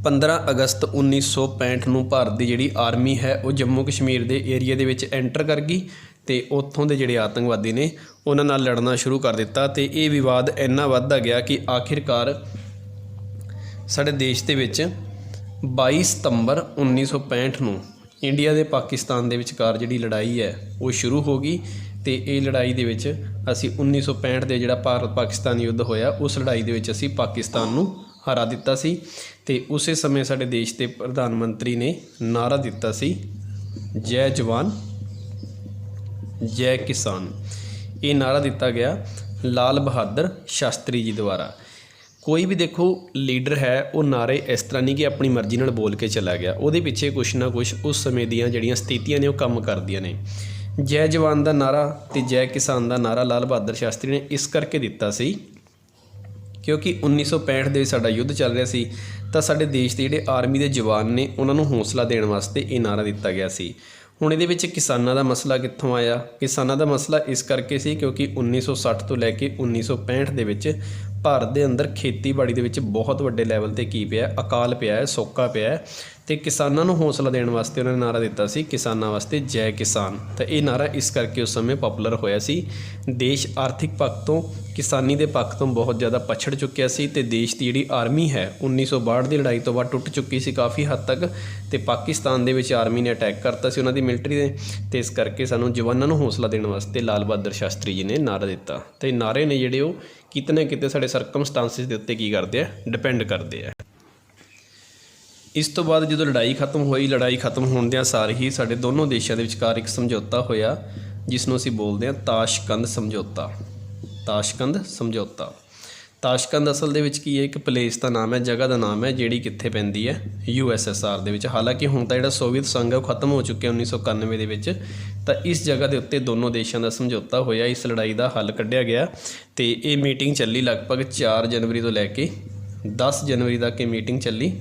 15 ਅਗਸਤ 1965 ਨੂੰ ਭਾਰਤ ਦੀ ਜਿਹੜੀ ਆਰਮੀ ਹੈ ਉਹ ਜੰਮੂ ਕਸ਼ਮੀਰ ਦੇ ਏਰੀਆ ਦੇ ਵਿੱਚ ਐਂਟਰ ਕਰ ਗਈ ਤੇ ਉੱਥੋਂ ਦੇ ਜਿਹੜੇ ਆਤੰਕਵਾਦੀ ਨੇ ਉਹਨਾਂ ਨਾਲ ਲੜਨਾ ਸ਼ੁਰੂ ਕਰ ਦਿੱਤਾ ਤੇ ਇਹ ਵਿਵਾਦ ਇੰਨਾ ਵੱਧਦਾ ਗਿਆ ਕਿ ਆਖਿਰਕਾਰ ਸਾਡੇ ਦੇਸ਼ ਦੇ ਵਿੱਚ 22 ਸਤੰਬਰ 1965 ਨੂੰ ਇੰਡੀਆ ਦੇ ਪਾਕਿਸਤਾਨ ਦੇ ਵਿਚਕਾਰ ਜਿਹੜੀ ਲੜਾਈ ਹੈ ਉਹ ਸ਼ੁਰੂ ਹੋ ਗਈ ਤੇ ਇਹ ਲੜਾਈ ਦੇ ਵਿੱਚ ਅਸੀਂ 1965 ਦੇ ਜਿਹੜਾ ਭਾਰਤ ਪਾਕਿਸਤਾਨ ਯੁੱਧ ਹੋਇਆ ਉਸ ਲੜਾਈ ਦੇ ਵਿੱਚ ਅਸੀਂ ਪਾਕਿਸਤਾਨ ਨੂੰ ਹਰਾ ਦਿੱਤਾ ਸੀ ਤੇ ਉਸੇ ਸਮੇਂ ਸਾਡੇ ਦੇਸ਼ ਦੇ ਪ੍ਰਧਾਨ ਮੰਤਰੀ ਨੇ ਨਾਅਰਾ ਦਿੱਤਾ ਸੀ ਜੈ ਜਵਾਨ ਜੈ ਕਿਸਾਨ। ਇਹ ਨਾਅਰਾ ਦਿੱਤਾ ਗਿਆ ਲਾਲ ਬਹਾਦਰ ਸ਼ਾਸਤਰੀ ਜੀ ਦੁਆਰਾ। ਕੋਈ ਵੀ ਦੇਖੋ ਲੀਡਰ ਹੈ ਉਹ ਨਾਅਰੇ ਇਸ ਤਰ੍ਹਾਂ ਨਹੀਂ ਕਿ ਆਪਣੀ ਮਰਜ਼ੀ ਨਾਲ ਬੋਲ ਕੇ ਚਲਾ ਗਿਆ, ਉਹਦੇ ਪਿੱਛੇ ਕੁਛ ਨਾ ਕੁਛ ਉਸ ਸਮੇਂ ਦੀਆਂ ਜਿਹੜੀਆਂ ਸਥਿਤੀਆਂ ਨੇ ਉਹ ਕੰਮ ਕਰਦੀਆਂ ਨੇ। ਜੈ ਜਵਾਨ ਦਾ ਨਾਅਰਾ ਤੇ ਜੈ ਕਿਸਾਨ ਦਾ ਨਾਅਰਾ ਲਾਲ ਬਹਾਦਰ ਸ਼ਾਸਤਰੀ ਨੇ ਇਸ ਕਰਕੇ ਦਿੱਤਾ ਸੀ ਕਿਉਂਕਿ 1965 ਦੇ ਸਾਡਾ ਯੁੱਧ ਚੱਲ ਰਿਹਾ ਸੀ ਤਾਂ ਸਾਡੇ ਦੇਸ਼ ਦੇ ਜਿਹੜੇ ਆਰਮੀ ਦੇ ਜਵਾਨ ਨੇ ਉਹਨਾਂ ਨੂੰ ਹੌਸਲਾ ਦੇਣ ਵਾਸਤੇ ਇਹ ਨਾਅਰਾ ਦਿੱਤਾ ਗਿਆ ਸੀ। ਹੁਣ ਇਹਦੇ ਵਿੱਚ ਕਿਸਾਨਾਂ ਦਾ ਮਸਲਾ ਕਿੱਥੋਂ ਆਇਆ? ਕਿਸਾਨਾਂ ਦਾ ਮਸਲਾ ਇਸ ਕਰਕੇ ਸੀ ਕਿਉਂਕਿ 1960 ਤੋਂ ਲੈ ਕੇ 1965 ਦੇ ਵਿੱਚ ਭਾਰਤ ਦੇ ਅੰਦਰ ਖੇਤੀਬਾੜੀ ਦੇ ਵਿੱਚ ਬਹੁਤ ਵੱਡੇ ਲੈਵਲ 'ਤੇ ਕੀ ਪਿਆ, ਅਕਾਲ ਪਿਆ ਹੈ, ਸੋਕਾ ਪਿਆ ਹੈ ਤੇ ਕਿਸਾਨਾਂ ਨੂੰ ਹੌਸਲਾ ਦੇਣ ਵਾਸਤੇ ਉਹਨਾਂ ਨੇ ਨਾਅਰਾ ਦਿੱਤਾ ਸੀ ਕਿਸਾਨਾਂ ਵਾਸਤੇ ਜੈ ਕਿਸਾਨ। ਤਾਂ ਇਹ ਨਾਅਰਾ ਇਸ ਕਰਕੇ ਉਸ ਸਮੇਂ ਪਪੂਲਰ ਹੋਇਆ ਸੀ। ਦੇਸ਼ ਆਰਥਿਕ ਪੱਖ ਤੋਂ, ਕਿਸਾਨੀ ਦੇ ਪੱਖ ਤੋਂ ਬਹੁਤ ਜ਼ਿਆਦਾ ਪਛੜ ਚੁੱਕਿਆ ਸੀ ਤੇ ਦੇਸ਼ ਦੀ ਜਿਹੜੀ ਆਰਮੀ ਹੈ 1962 ਦੀ ਲੜਾਈ ਤੋਂ ਬਾਅਦ ਟੁੱਟ ਚੁੱਕੀ ਸੀ ਕਾਫੀ ਹੱਦ ਤੱਕ ਤੇ ਪਾਕਿਸਤਾਨ ਦੇ ਵਿੱਚ ਆਰਮੀ ਨੇ ਅਟੈਕ ਕਰਤਾ ਸੀ ਉਹਨਾਂ ਦੀ ਮਿਲਟਰੀ ਦੇ ਤੇ ਇਸ ਕਰਕੇ ਸਾਨੂੰ ਜਵਾਨਾਂ ਨੂੰ ਹੌਸਲਾ ਦੇਣ ਵਾਸਤੇ ਲਾਲ ਬਹਾਦਰ ਸ਼ਾਸਤਰੀ ਜੀ ਨੇ ਨਾਅਰਾ ਦਿੱਤਾ ਤੇ ਨਾਅਰੇ ਨੇ ਜਿਹੜੇ ਉਹ ਕਿਤੇ ਨਾ ਕਿਤੇ ਸਾਡੇ ਸਰਕਮਸਟਾਂਸਿਸ ਦੇ ਉੱਤੇ ਕੀ ਕਰਦੇ ਆ, ਡਿਪੈਂਡ ਕਰਦੇ ਆ। ਇਸ ਤੋਂ ਬਾਅਦ ਜਦੋਂ ਲੜਾਈ ਖਤਮ ਹੋਈ, ਲੜਾਈ ਖਤਮ ਹੋਣ ਦਿਆਂ ਸਾਰ ਹੀ ਸਾਡੇ ਦੋਨੋਂ ਦੇਸ਼ਾਂ ਦੇ ਵਿਚਕਾਰ ਇੱਕ ਸਮਝੌਤਾ ਹੋਇਆ ਜਿਸ ਨੂੰ ਅਸੀਂ ਬੋਲਦੇ ਹਾਂ ਤਾਸ਼ਕੰਦ ਸਮਝੌਤਾ। ਤਾਸ਼ਕੰਦ ਸਮਝੌਤਾ। ਤਾਸ਼ਕੰਦ ਅਸਲ ਦੇ ਵਿੱਚ ਕੀ ਹੈ? ਇੱਕ ਪਲੇਸ ਦਾ ਨਾਮ ਹੈ, ਜਗ੍ਹਾ ਦਾ ਨਾਮ ਹੈ ਜਿਹੜੀ ਕਿੱਥੇ ਪੈਂਦੀ ਹੈ? USSR ਦੇ ਵਿੱਚ। ਹਾਲਾਂਕਿ ਹੁਣ ਤਾਂ ਜਿਹੜਾ ਸੋਵੀਅਤ ਸੰਘ ਹੈ ਉਹ ਖਤਮ ਹੋ ਚੁੱਕਿਆ 1991 ਦੇ ਵਿੱਚ। ਤਾਂ ਇਸ ਜਗ੍ਹਾ ਦੇ ਉੱਤੇ ਦੋਨੋਂ ਦੇਸ਼ਾਂ ਦਾ ਸਮਝੌਤਾ ਹੋਇਆ, ਇਸ ਲੜਾਈ ਦਾ ਹੱਲ ਕੱਢਿਆ ਗਿਆ ਤੇ ਇਹ ਮੀਟਿੰਗ ਚੱਲੀ ਲਗਭਗ 4 ਜਨਵਰੀ ਤੋਂ ਲੈ ਕੇ 10 ਜਨਵਰੀ ਤੱਕ ਇਹ ਮੀਟਿੰਗ ਚੱਲੀ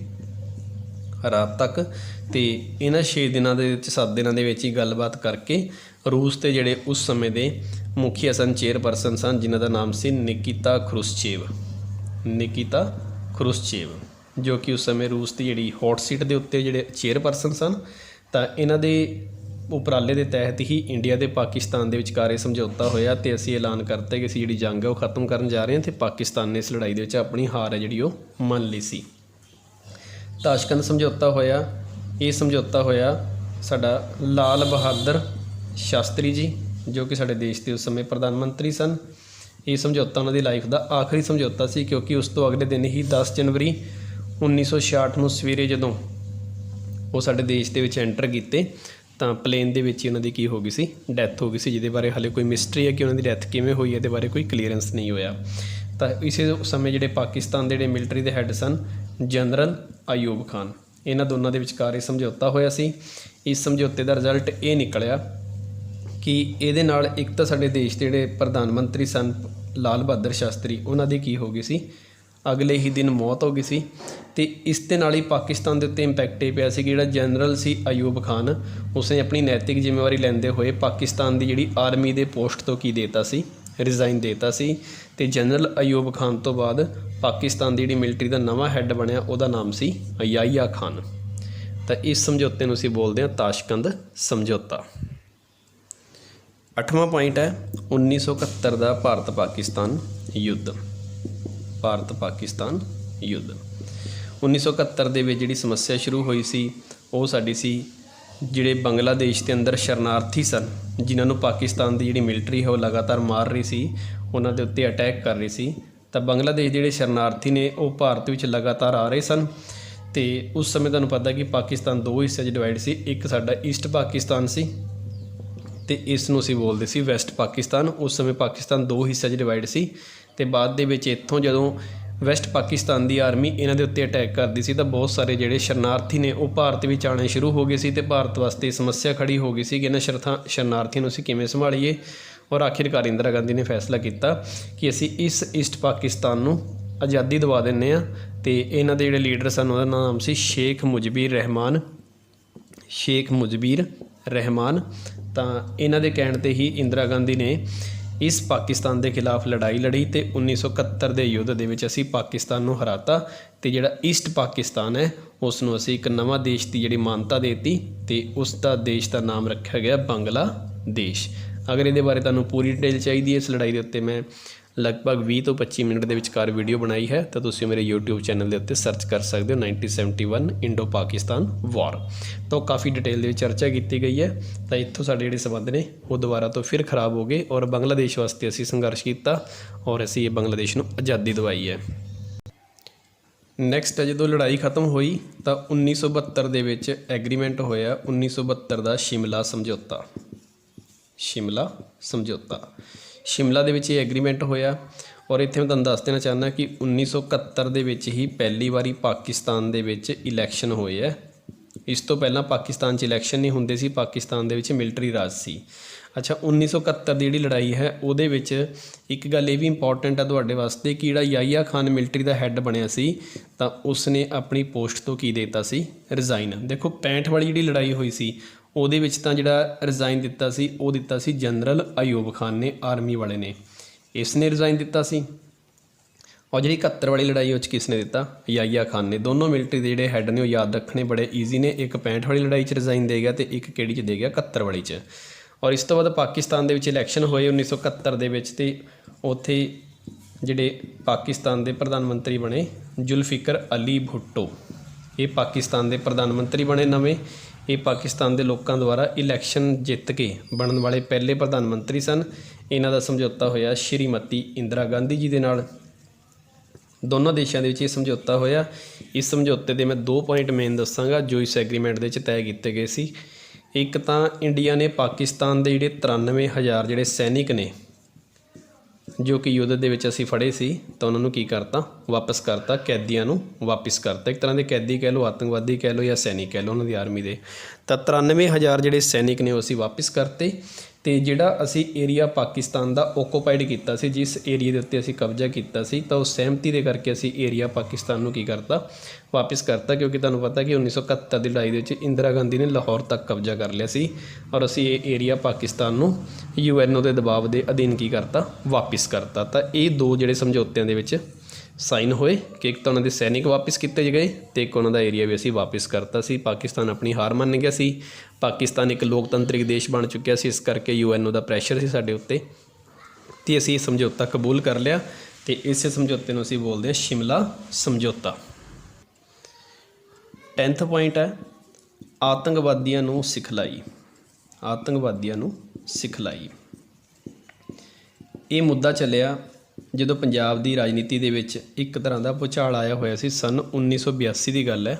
ਰਾਤ ਤੱਕ ਤੇ ਇਹਨਾਂ 6 ਦਿਨਾਂ ਦੇ ਵਿੱਚ 7 ਦਿਨਾਂ ਦੇ ਵਿੱਚ ਹੀ ਗੱਲਬਾਤ ਕਰਕੇ ਰੂਸ ਤੇ ਜਿਹੜੇ ਉਸ ਸਮੇਂ ਦੇ ਮੁਖੀਆ ਸਨ, ਚੇਅਰਪਰਸਨ ਸਨ ਜਿਨ੍ਹਾਂ ਦਾ ਨਾਮ ਸੀ ਨਿਕਿਤਾ ਖਰੁਸ਼ਚੇਵ, ਨਿਕਿਤਾ ਖਰੁਸ਼ਚੇਵ, ਜੋ ਕਿ ਉਸ ਸਮੇਂ ਰੂਸ ਦੀ ਜਿਹੜੀ ਹੌਟ ਸੀਟ ਦੇ ਉੱਤੇ ਜਿਹੜੇ ਚੇਅਰਪਰਸਨ ਸਨ। ਤਾਂ ਇਹਨਾਂ ਦੇ ਉਪਰਾਲੇ ਦੇ ਤਹਿਤ ਹੀ ਇੰਡੀਆ ਤੇ ਪਾਕਿਸਤਾਨ ਦੇ ਵਿਚਕਾਰ ਇਹ ਸਮਝੌਤਾ ਹੋਇਆ ਤੇ ਅਸੀਂ ਐਲਾਨ ਕਰਤਾ ਕਿ ਅਸੀਂ ਜਿਹੜੀ ਜੰਗ ਹੈ ਉਹ ਖਤਮ ਕਰਨ ਜਾ ਰਹੇ ਹਾਂ ਤੇ ਪਾਕਿਸਤਾਨ ਨੇ ਇਸ ਲੜਾਈ ਦੇ ਵਿੱਚ ਆਪਣੀ ਹਾਰ ਹੈ ਜਿਹੜੀ ਉਹ ਮੰਨ ਲਈ ਸੀ। ਤਾਸ਼ਕੰਦ ਸਮਝੌਤਾ ਹੋਇਆ। ਇਹ ਸਮਝੌਤਾ ਹੋਇਆ ਸਾਡਾ ਲਾਲ ਬਹਾਦਰ ਸ਼ਾਸਤਰੀ ਜੀ ਜੋ ਕਿ ਸਾਡੇ ਦੇਸ਼ ਦੇ ਉਸ ਸਮੇਂ ਪ੍ਰਧਾਨ ਮੰਤਰੀ ਸਨ। ਇਹ ਸਮਝੌਤਾ ਉਹਨਾਂ ਦੀ ਲਾਈਫ ਦਾ ਆਖਰੀ ਸਮਝੌਤਾ ਸੀ ਕਿਉਂਕਿ ਉਸ ਤੋਂ ਅਗਲੇ ਦਿਨ ਹੀ 10 ਜਨਵਰੀ 1966 ਨੂੰ ਸਵੇਰੇ ਜਦੋਂ ਉਹ ਸਾਡੇ ਦੇਸ਼ ਦੇ ਵਿੱਚ ਐਂਟਰ ਕੀਤੇ ਤਾਂ ਪਲੇਨ ਦੇ ਵਿੱਚ ਹੀ ਉਹਨਾਂ ਦੀ ਕੀ ਹੋ ਗਈ ਸੀ? ਡੈਥ ਹੋ ਗਈ ਸੀ, ਜਿਹਦੇ ਬਾਰੇ ਹਾਲੇ ਕੋਈ ਮਿਸਟਰੀ ਹੈ ਕਿ ਉਹਨਾਂ ਦੀ ਡੈਥ ਕਿਵੇਂ ਹੋਈ, ਇਹਦੇ ਬਾਰੇ ਕੋਈ ਕਲੀਅਰੈਂਸ ਨਹੀਂ ਹੋਇਆ। ਤਾਂ ਇਸੇ ਸਮੇਂ ਜਿਹੜੇ ਪਾਕਿਸਤਾਨ ਦੇ ਜਿਹੜੇ ਮਿਲਟਰੀ ਦੇ ਹੈੱਡ ਸਨ ਜਨਰਲ ਅਯੂਬ ਖਾਨ, ਇਹਨਾਂ ਦੋਨਾਂ ਦੇ ਵਿਚਕਾਰ ਇਹ ਸਮਝੌਤਾ ਹੋਇਆ ਸੀ। ਇਸ ਸਮਝੌਤੇ ਦਾ ਰਿਜ਼ਲਟ ਇਹ ਨਿਕਲਿਆ ਕਿ ਇਹਦੇ ਨਾਲ ਇੱਕ ਤਾਂ ਸਾਡੇ ਦੇਸ਼ ਦੇ ਜਿਹੜੇ ਪ੍ਰਧਾਨ ਮੰਤਰੀ ਸਨ ਲਾਲ ਬਹਾਦਰ ਸ਼ਾਸਤਰੀ ਉਹਨਾਂ ਦੀ ਕੀ ਹੋ ਗਈ ਸੀ, ਅਗਲੇ ਹੀ ਦਿਨ ਮੌਤ ਹੋ ਗਈ ਸੀ। ਤੇ ਇਸ ਦੇ ਨਾਲ ਹੀ ਪਾਕਿਸਤਾਨ ਦੇ ਉੱਤੇ ਇੰਪੈਕਟ ਇਹ ਪਿਆ ਸੀ ਕਿ ਜਿਹੜਾ ਜਨਰਲ ਸੀ ਅਯੂਬ ਖਾਨ, ਉਸਨੇ ਆਪਣੀ ਨੈਤਿਕ ਜ਼ਿੰਮੇਵਾਰੀ ਲੈਂਦੇ ਹੋਏ ਪਾਕਿਸਤਾਨ ਦੀ ਜਿਹੜੀ ਆਰਮੀ ਦੇ ਪੋਸਟ ਤੋਂ ਕੀ ਦੇਤਾ ਸੀ, ਰਿਜ਼ਾਈਨ ਦੇਤਾ ਸੀ। ਤੇ ਜਨਰਲ ਅਯੂਬ ਖਾਨ ਤੋਂ ਬਾਅਦ ਪਾਕਿਸਤਾਨ ਦੀ ਜਿਹੜੀ ਮਿਲਟਰੀ ਦਾ ਨਵਾਂ ਹੈੱਡ ਬਣਿਆ ਉਹਦਾ ਨਾਮ ਸੀ ਯਾਹਿਆ ਖਾਨ। ਤਾਂ ਇਸ ਸਮਝੌਤੇ ਨੂੰ ਅਸੀਂ ਬੋਲਦੇ ਹਾਂ ਤਾਸ਼ਕੰਦ ਸਮਝੌਤਾ। 8ਵਾਂ ਪੁਆਇੰਟ ਹੈ 1971 ਦਾ ਭਾਰਤ ਪਾਕਿਸਤਾਨ ਯੁੱਧ। ਭਾਰਤ ਪਾਕਿਸਤਾਨ ਯੁੱਧ 1971 ਦੇ ਵਿੱਚ ਜਿਹੜੀ ਸਮੱਸਿਆ ਸ਼ੁਰੂ ਹੋਈ ਸੀ ਉਹ ਸਾਡੀ ਸੀ ਜਿਹੜੇ ਬੰਗਲਾਦੇਸ਼ ਦੇ ਅੰਦਰ ਸ਼ਰਨਾਰਥੀ ਸਨ, ਜਿਨ੍ਹਾਂ ਨੂੰ ਪਾਕਿਸਤਾਨ ਦੀ ਜਿਹੜੀ ਮਿਲਟਰੀ ਹੈ ਉਹ ਲਗਾਤਾਰ ਮਾਰ ਰਹੀ ਸੀ, ਉਹਨਾਂ ਦੇ ਉੱਤੇ ਅਟੈਕ ਕਰ ਰਹੀ ਸੀ। ਤਾਂ ਬੰਗਲਾਦੇਸ਼ ਦੇ ਜਿਹੜੇ ਸ਼ਰਨਾਰਥੀ ਨੇ ਉਹ ਭਾਰਤ ਵਿੱਚ ਲਗਾਤਾਰ ਆ ਰਹੇ ਸਨ। ਤੇ ਉਸ ਸਮੇਂ ਤੁਹਾਨੂੰ ਪਤਾ ਕਿ ਪਾਕਿਸਤਾਨ ਦੋ ਹਿੱਸਿਆਂ 'ਚ ਡਿਵਾਈਡ ਸੀ, ਇੱਕ ਸਾਡਾ ਈਸਟ ਪਾਕਿਸਤਾਨ ਸੀ ਤੇ ਇਸ ਨੂੰ ਅਸੀਂ ਬੋਲਦੇ ਸੀ ਵੈਸਟ ਪਾਕਿਸਤਾਨ। ਉਸ ਸਮੇਂ ਪਾਕਿਸਤਾਨ ਦੋ ਹਿੱਸਿਆਂ 'ਚ ਡਿਵਾਈਡ ਸੀ ਤੇ ਬਾਅਦ ਦੇ ਵਿੱਚ ਇੱਥੋਂ ਜਦੋਂ ਵੈਸਟ ਪਾਕਿਸਤਾਨ ਦੀ ਆਰਮੀ ਇਹਨਾਂ ਦੇ ਉੱਤੇ ਅਟੈਕ ਕਰਦੀ ਸੀ ਤਾਂ ਬਹੁਤ ਸਾਰੇ ਜਿਹੜੇ ਸ਼ਰਨਾਰਥੀ ਨੇ ਉਹ ਭਾਰਤ ਵਿੱਚ ਆਉਣੇ ਸ਼ੁਰੂ ਹੋ ਗਏ ਸੀ ਤੇ ਭਾਰਤ ਵਾਸਤੇ ਸਮੱਸਿਆ ਖੜੀ ਹੋ ਗਈ ਸੀ ਕਿ ਇਹਨਾਂ ਸ਼ਰਨਾਰਥੀਆਂ ਨੂੰ ਅਸੀਂ ਕਿਵੇਂ ਸੰਭਾਲੀਏ। ਔਰ ਆਖਿਰਕਾਰ ਇੰਦਰਾ ਗਾਂਧੀ ਨੇ ਫੈਸਲਾ ਕੀਤਾ ਕਿ ਅਸੀਂ ਇਸ ਈਸਟ ਪਾਕਿਸਤਾਨ ਨੂੰ ਆਜ਼ਾਦੀ ਦਿਵਾ ਦਿੰਦੇ ਹਾਂ। ਤੇ ਇਹਨਾਂ ਦੇ ਜਿਹੜੇ ਲੀਡਰ ਸਨ ਉਹਦਾ ਨਾਮ ਸੀ ਸ਼ੇਖ ਮੁਜਬੀਰ ਰਹਿਮਾਨ। ਸ਼ੇਖ ਮੁਜਬੀਰ ਰਹਿਮਾਨ। ਤਾਂ ਇਹਨਾਂ ਦੇ ਕਹਿਣ 'ਤੇ ਹੀ ਇੰਦਰਾ ਗਾਂਧੀ ਨੇ ਇਸ ਪਾਕਿਸਤਾਨ ਦੇ ਖਿਲਾਫ ਲੜਾਈ ਲੜੀ ਤੇ 1971 ਦੇ ਯੁੱਧ ਦੇ ਵਿੱਚ ਅਸੀਂ ਪਾਕਿਸਤਾਨ ਨੂੰ ਹਰਾਤਾ ਤੇ ਜਿਹੜਾ ਈਸਟ ਪਾਕਿਸਤਾਨ ਹੈ ਉਸ ਨੂੰ ਅਸੀਂ ਇੱਕ ਨਵਾਂ ਦੇਸ਼ ਦੀ ਜਿਹੜੀ ਮਾਨਤਾ ਦੇ ਦਿੱਤੀ ਤੇ ਉਸ ਦਾ ਦੇਸ਼ ਦਾ ਨਾਮ ਰੱਖਿਆ ਗਿਆ ਬੰਗਲਾਦੇਸ਼। ਅਗਰ ਇਹਦੇ ਬਾਰੇ ਤੁਹਾਨੂੰ ਪੂਰੀ ਡਿਟੇਲ ਚਾਹੀਦੀ ਹੈ ਇਸ ਲੜਾਈ ਦੇ ਉੱਤੇ ਮੈਂ ਲਗਭਗ 20 ਤੋਂ 25 ਮਿੰਟ ਦੇ ਵਿਚਕਾਰ ਵੀਡੀਓ ਬਣਾਈ ਹੈ ਤਾਂ ਤੁਸੀਂ ਮੇਰੇ YouTube ਚੈਨਲ ਦੇ ਉੱਤੇ ਸਰਚ ਕਰ ਸਕਦੇ ਹੋ 1971 ਇੰਡੋ ਪਾਕਿਸਤਾਨ ਵਾਰ। ਤਾਂ ਕਾਫੀ ਡਿਟੇਲ ਦੇ ਵਿੱਚ ਚਰਚਾ ਕੀਤੀ ਗਈ ਹੈ। ਤਾਂ ਇੱਥੋਂ ਸਾਡੇ ਜਿਹੜੇ ਸੰਬੰਧ ਨੇ ਉਹ ਦੁਬਾਰਾ ਤੋਂ ਫਿਰ ਖਰਾਬ ਹੋ ਗਏ ਔਰ ਬੰਗਲਾਦੇਸ਼ ਵਾਸਤੇ ਅਸੀਂ ਸੰਘਰਸ਼ ਕੀਤਾ ਔਰ ਅਸੀਂ ਇਹ ਬੰਗਲਾਦੇਸ਼ ਨੂੰ ਆਜ਼ਾਦੀ ਦਿਵਾਈ ਹੈ। ਨੈਕਸਟ ਜਦੋਂ ਲੜਾਈ ਖਤਮ ਹੋਈ ਤਾਂ 1972 ਦੇ ਵਿੱਚ ਐਗਰੀਮੈਂਟ ਹੋਇਆ 1972 ਦਾ ਸ਼ਿਮਲਾ ਸਮਝੌਤਾ। ਸ਼ਿਮਲਾ ਸਮਝੌਤਾ ਸ਼ਿਮਲਾ ਦੇ ਵਿੱਚ ਇਹ ਐਗਰੀਮੈਂਟ ਹੋਇਆ ਔਰ ਇੱਥੇ ਮੈਂ ਤੁਹਾਨੂੰ ਦੱਸ ਦੇਣਾ ਚਾਹੁੰਦਾ ਕਿ 1971 ਦੇ ਵਿੱਚ ਹੀ ਪਹਿਲੀ ਵਾਰੀ ਪਾਕਿਸਤਾਨ ਦੇ ਵਿੱਚ ਇਲੈਕਸ਼ਨ ਹੋਏ ਹੈ। ਇਸ ਤੋਂ ਪਹਿਲਾਂ ਪਾਕਿਸਤਾਨ 'ਚ ਇਲੈਕਸ਼ਨ ਨਹੀਂ ਹੁੰਦੇ ਸੀ, ਪਾਕਿਸਤਾਨ ਦੇ ਵਿੱਚ ਮਿਲਟਰੀ ਰਾਜ ਸੀ। ਅੱਛਾ 1971 ਦੀ ਜਿਹੜੀ ਲੜਾਈ ਹੈ ਉਹਦੇ ਵਿੱਚ ਇੱਕ ਗੱਲ ਇਹ ਵੀ ਇੰਪੋਰਟੈਂਟ ਹੈ ਤੁਹਾਡੇ ਵਾਸਤੇ ਕਿ ਜਿਹੜਾ ਯਾਹਿਆ ਖਾਨ ਮਿਲਟਰੀ ਦਾ ਹੈੱਡ ਬਣਿਆ ਸੀ ਤਾਂ ਉਸਨੇ ਆਪਣੀ ਪੋਸਟ ਤੋਂ ਕੀ ਦੇਤਾ ਸੀ, ਰਿਜ਼ਾਈਨ। ਦੇਖੋ 65 ਵਾਲੀ ਜਿਹੜੀ ਲੜਾਈ ਹੋਈ ਸੀ ਉਹਦੇ ਵਿੱਚ ਤਾਂ ਜਿਹੜਾ ਰਿਜ਼ਾਈਨ ਦਿੱਤਾ ਸੀ ਉਹ ਦਿੱਤਾ ਸੀ ਜਨਰਲ ਅਯੂਬ ਖਾਨ ਨੇ, ਆਰਮੀ ਵਾਲੇ ਨੇ, ਇਸ ਨੇ ਰਿਜ਼ਾਈਨ ਦਿੱਤਾ ਸੀ। ਔਰ ਜਿਹੜੀ 71 ਵਾਲੀ ਲੜਾਈ ਉਹ 'ਚ ਕਿਸ ਨੇ ਦਿੱਤਾ, ਯਾਹਿਆ ਖਾਨ ਨੇ। ਦੋਨੋਂ ਮਿਲਟਰੀ ਦੇ ਜਿਹੜੇ ਹੈੱਡ ਨੇ ਉਹ ਯਾਦ ਰੱਖਣੇ ਬੜੇ ਈਜ਼ੀ ਨੇ। ਇੱਕ 65 ਵਾਲੀ ਲੜਾਈ 'ਚ ਰਿਜ਼ਾਈਨ ਦੇ ਗਿਆ ਅਤੇ ਇੱਕ ਕਿਹੜੀ 'ਚ ਦੇ ਗਿਆ, 71 ਵਾਲੀ 'ਚ। ਔਰ ਇਸ ਤੋਂ ਬਾਅਦ ਪਾਕਿਸਤਾਨ ਦੇ ਵਿੱਚ ਇਲੈਕਸ਼ਨ ਹੋਏ 1971 ਦੇ ਵਿੱਚ ਅਤੇ ਉੱਥੇ ਜਿਹੜੇ ਪਾਕਿਸਤਾਨ ਦੇ ਪ੍ਰਧਾਨ ਮੰਤਰੀ ਬਣੇ ਜ਼ੁਲਫਿਕਰ ਅਲੀ ਭੁੱਟੋ। ਇਹ ਪਾਕਿਸਤਾਨ ਦੇ ਪ੍ਰਧਾਨ ਮੰਤਰੀ ਬਣੇ ਨਵੇਂ। ਇਹ ਪਾਕਿਸਤਾਨ ਦੇ ਲੋਕਾਂ ਦੁਆਰਾ ਇਲੈਕਸ਼ਨ ਜਿੱਤ ਕੇ ਬਣਨ ਵਾਲੇ ਪਹਿਲੇ ਪ੍ਰਧਾਨ ਮੰਤਰੀ ਸਨ। ਇਹਨਾਂ ਦਾ ਸਮਝੌਤਾ ਹੋਇਆ ਸ਼੍ਰੀਮਤੀ ਇੰਦਰਾ ਗਾਂਧੀ ਜੀ ਦੇ ਨਾਲ। ਦੋਨੋਂ ਦੇਸ਼ਾਂ ਦੇ ਵਿੱਚ ਇਹ ਸਮਝੌਤਾ ਹੋਇਆ। ਇਸ ਸਮਝੌਤੇ ਦੇ ਮੈਂ 2 ਪੁਆਇੰਟ ਮੇਨ ਦੱਸਾਂਗਾ ਜੋ ਇਸ ਐਗਰੀਮੈਂਟ ਦੇ ਵਿੱਚ ਤੈਅ ਕੀਤੇ ਗਏ ਸੀ। ਇੱਕ ਤਾਂ ਇੰਡੀਆ ਨੇ ਪਾਕਿਸਤਾਨ ਦੇ ਜਿਹੜੇ 93,000 ਜਿਹੜੇ ਸੈਨਿਕ ਨੇ ਜੋ ਕਿ ਯੁੱਧ ਦੇ ਵਿੱਚ ਅਸੀਂ ਫੜੇ ਸੀ ਤਾਂ ਉਹਨਾਂ ਨੂੰ ਕੀ ਕਰਤਾ, ਵਾਪਸ ਕਰਤਾ, ਕੈਦੀਆਂ ਨੂੰ ਵਾਪਸ ਕਰਤਾ। ਇੱਕ ਤਰ੍ਹਾਂ ਦੇ ਕੈਦੀ ਕਹਿ ਲਓ, ਆਤੰਕਵਾਦੀ ਕਹਿ ਲਓ ਜਾਂ ਸੈਨਿਕ ਕਹਿ ਲਓ ਉਹਨਾਂ ਦੀ ਆਰਮੀ ਦੇ। ਤਾਂ 93,000 ਜਿਹੜੇ ਸੈਨਿਕ ਨੇ ਉਹ ਅਸੀਂ ਵਾਪਸ ਕਰਤੇ। ਅਤੇ ਜਿਹੜਾ ਅਸੀਂ ਏਰੀਆ ਪਾਕਿਸਤਾਨ ਦਾ ਓਕੂਪਾਈਡ ਕੀਤਾ ਸੀ, ਜਿਸ ਏਰੀਏ ਦੇ ਉੱਤੇ ਅਸੀਂ ਕਬਜ਼ਾ ਕੀਤਾ ਸੀ, ਤਾਂ ਉਸ ਸਹਿਮਤੀ ਦੇ ਕਰਕੇ ਅਸੀਂ ਏਰੀਆ ਪਾਕਿਸਤਾਨ ਨੂੰ ਕੀ ਕਰਤਾ, ਵਾਪਸ ਕਰਤਾ। ਕਿਉਂਕਿ ਤੁਹਾਨੂੰ ਪਤਾ ਕਿ 1971 ਦੀ ਲੜਾਈ ਦੇ ਵਿੱਚ ਇੰਦਰਾ ਗਾਂਧੀ ਨੇ ਲਾਹੌਰ ਤੱਕ ਕਬਜ਼ਾ ਕਰ ਲਿਆ ਸੀ ਔਰ ਅਸੀਂ ਇਹ ਏਰੀਆ ਪਾਕਿਸਤਾਨ ਨੂੰ UNO ਦੇ ਦਬਾਅ ਦੇ ਅਧੀਨ ਕੀ ਕਰਤਾ, ਵਾਪਸ ਕਰਤਾ। ਤਾਂ ਇਹ 2 ਜਿਹੜੇ ਸਮਝੌਤਿਆਂ ਦੇ ਵਿੱਚ ਸਾਈਨ ਹੋਏ ਕਿ ਇੱਕ ਤਾਂ ਉਹਨਾਂ ਦੇ ਸੈਨਿਕ ਵਾਪਸ ਕੀਤੇ ਗਏ ਅਤੇ ਇੱਕ ਉਹਨਾਂ ਦਾ ਏਰੀਆ ਵੀ ਅਸੀਂ ਵਾਪਸ ਕਰਤਾ ਸੀ। ਪਾਕਿਸਤਾਨ ਆਪਣੀ ਹਾਰ ਮੰਨ ਗਿਆ ਸੀ। ਪਾਕਿਸਤਾਨ ਇੱਕ ਲੋਕਤੰਤਰਿਕ ਦੇਸ਼ ਬਣ ਚੁੱਕਿਆ ਸੀ, ਇਸ ਕਰਕੇ UNO ਦਾ ਪ੍ਰੈਸ਼ਰ ਸੀ ਸਾਡੇ ਉੱਤੇ ਅਤੇ ਅਸੀਂ ਇਹ ਸਮਝੌਤਾ ਕਬੂਲ ਕਰ ਲਿਆ ਅਤੇ ਇਸੇ ਸਮਝੌਤੇ ਨੂੰ ਅਸੀਂ ਬੋਲਦੇ ਹਾਂ ਸ਼ਿਮਲਾ ਸਮਝੌਤਾ। 10th ਪੁਆਇੰਟ ਹੈ ਆਤੰਕਵਾਦੀਆਂ ਨੂੰ ਸਿਖਲਾਈ। ਆਤੰਕਵਾਦੀਆਂ ਨੂੰ ਸਿਖਲਾਈ। ਇਹ ਮੁੱਦਾ ਚੱਲਿਆ ਜਦੋਂ ਪੰਜਾਬ ਦੀ ਰਾਜਨੀਤੀ ਦੇ ਵਿੱਚ ਇੱਕ ਤਰ੍ਹਾਂ ਦਾ ਭੁਚਾਲ ਆਇਆ ਹੋਇਆ ਸੀ। ਸੰਨ 1982 ਦੀ ਗੱਲ ਹੈ,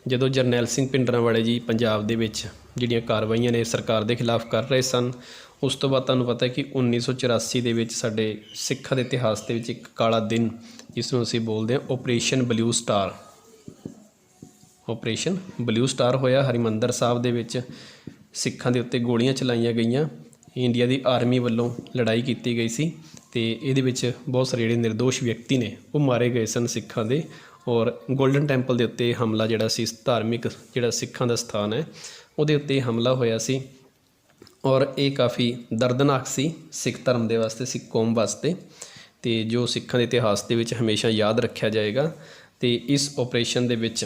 ਜਦੋਂ ਜਰਨੈਲ ਸਿੰਘ ਭਿੰਡਰਾਂਵਾਲੇ ਜੀ ਪੰਜਾਬ ਦੇ ਵਿੱਚ ਜਿਹੜੀਆਂ ਕਾਰਵਾਈਆਂ ਨੇ ਸਰਕਾਰ ਦੇ ਖਿਲਾਫ ਕਰ ਰਹੇ ਸਨ। ਉਸ ਤੋਂ ਬਾਅਦ ਤੁਹਾਨੂੰ ਪਤਾ ਕਿ 1984 ਦੇ ਵਿੱਚ ਸਾਡੇ ਸਿੱਖਾਂ ਦੇ ਇਤਿਹਾਸ ਦੇ ਵਿੱਚ ਇੱਕ ਕਾਲਾ ਦਿਨ ਜਿਸ ਨੂੰ ਅਸੀਂ ਬੋਲਦੇ ਹਾਂ operation blue star. Operation blue star ਹੋਇਆ। ਹਰਿਮੰਦਰ ਸਾਹਿਬ ਦੇ ਵਿੱਚ ਸਿੱਖਾਂ ਦੇ ਉੱਤੇ ਗੋਲੀਆਂ ਚਲਾਈਆਂ ਗਈਆਂ। ਇੰਡੀਆ ਦੀ ਆਰਮੀ ਵੱਲੋਂ ਲੜਾਈ ਕੀਤੀ ਗਈ ਸੀ ਤੇ ਇਹਦੇ ਵਿੱਚ ਬਹੁਤ ਸਾਰੇ ਜਿਹੜੇ ਨਿਰਦੋਸ਼ ਵਿਅਕਤੀ ਨੇ ਉਹ ਮਾਰੇ ਗਏ ਸਨ ਸਿੱਖਾਂ ਦੇ। ਔਰ ਗੋਲਡਨ ਟੈਂਪਲ ਦੇ ਉੱਤੇ ਹਮਲਾ ਜਿਹੜਾ ਸੀ, ਧਾਰਮਿਕ ਜਿਹੜਾ ਸਿੱਖਾਂ ਦਾ ਸਥਾਨ ਹੈ ਉਹਦੇ ਉੱਤੇ ਹਮਲਾ ਹੋਇਆ ਸੀ। ਔਰ ਇਹ ਕਾਫੀ ਦਰਦਨਾਕ ਸੀ ਸਿੱਖ ਧਰਮ ਦੇ ਵਾਸਤੇ, ਸਿੱਖ ਕੌਮ ਵਾਸਤੇ, ਤੇ ਜੋ ਸਿੱਖਾਂ ਦੇ ਇਤਿਹਾਸ ਦੇ ਵਿੱਚ ਹਮੇਸ਼ਾ ਯਾਦ ਰੱਖਿਆ ਜਾਏਗਾ। ਤੇ ਇਸ ਆਪਰੇਸ਼ਨ ਦੇ ਵਿੱਚ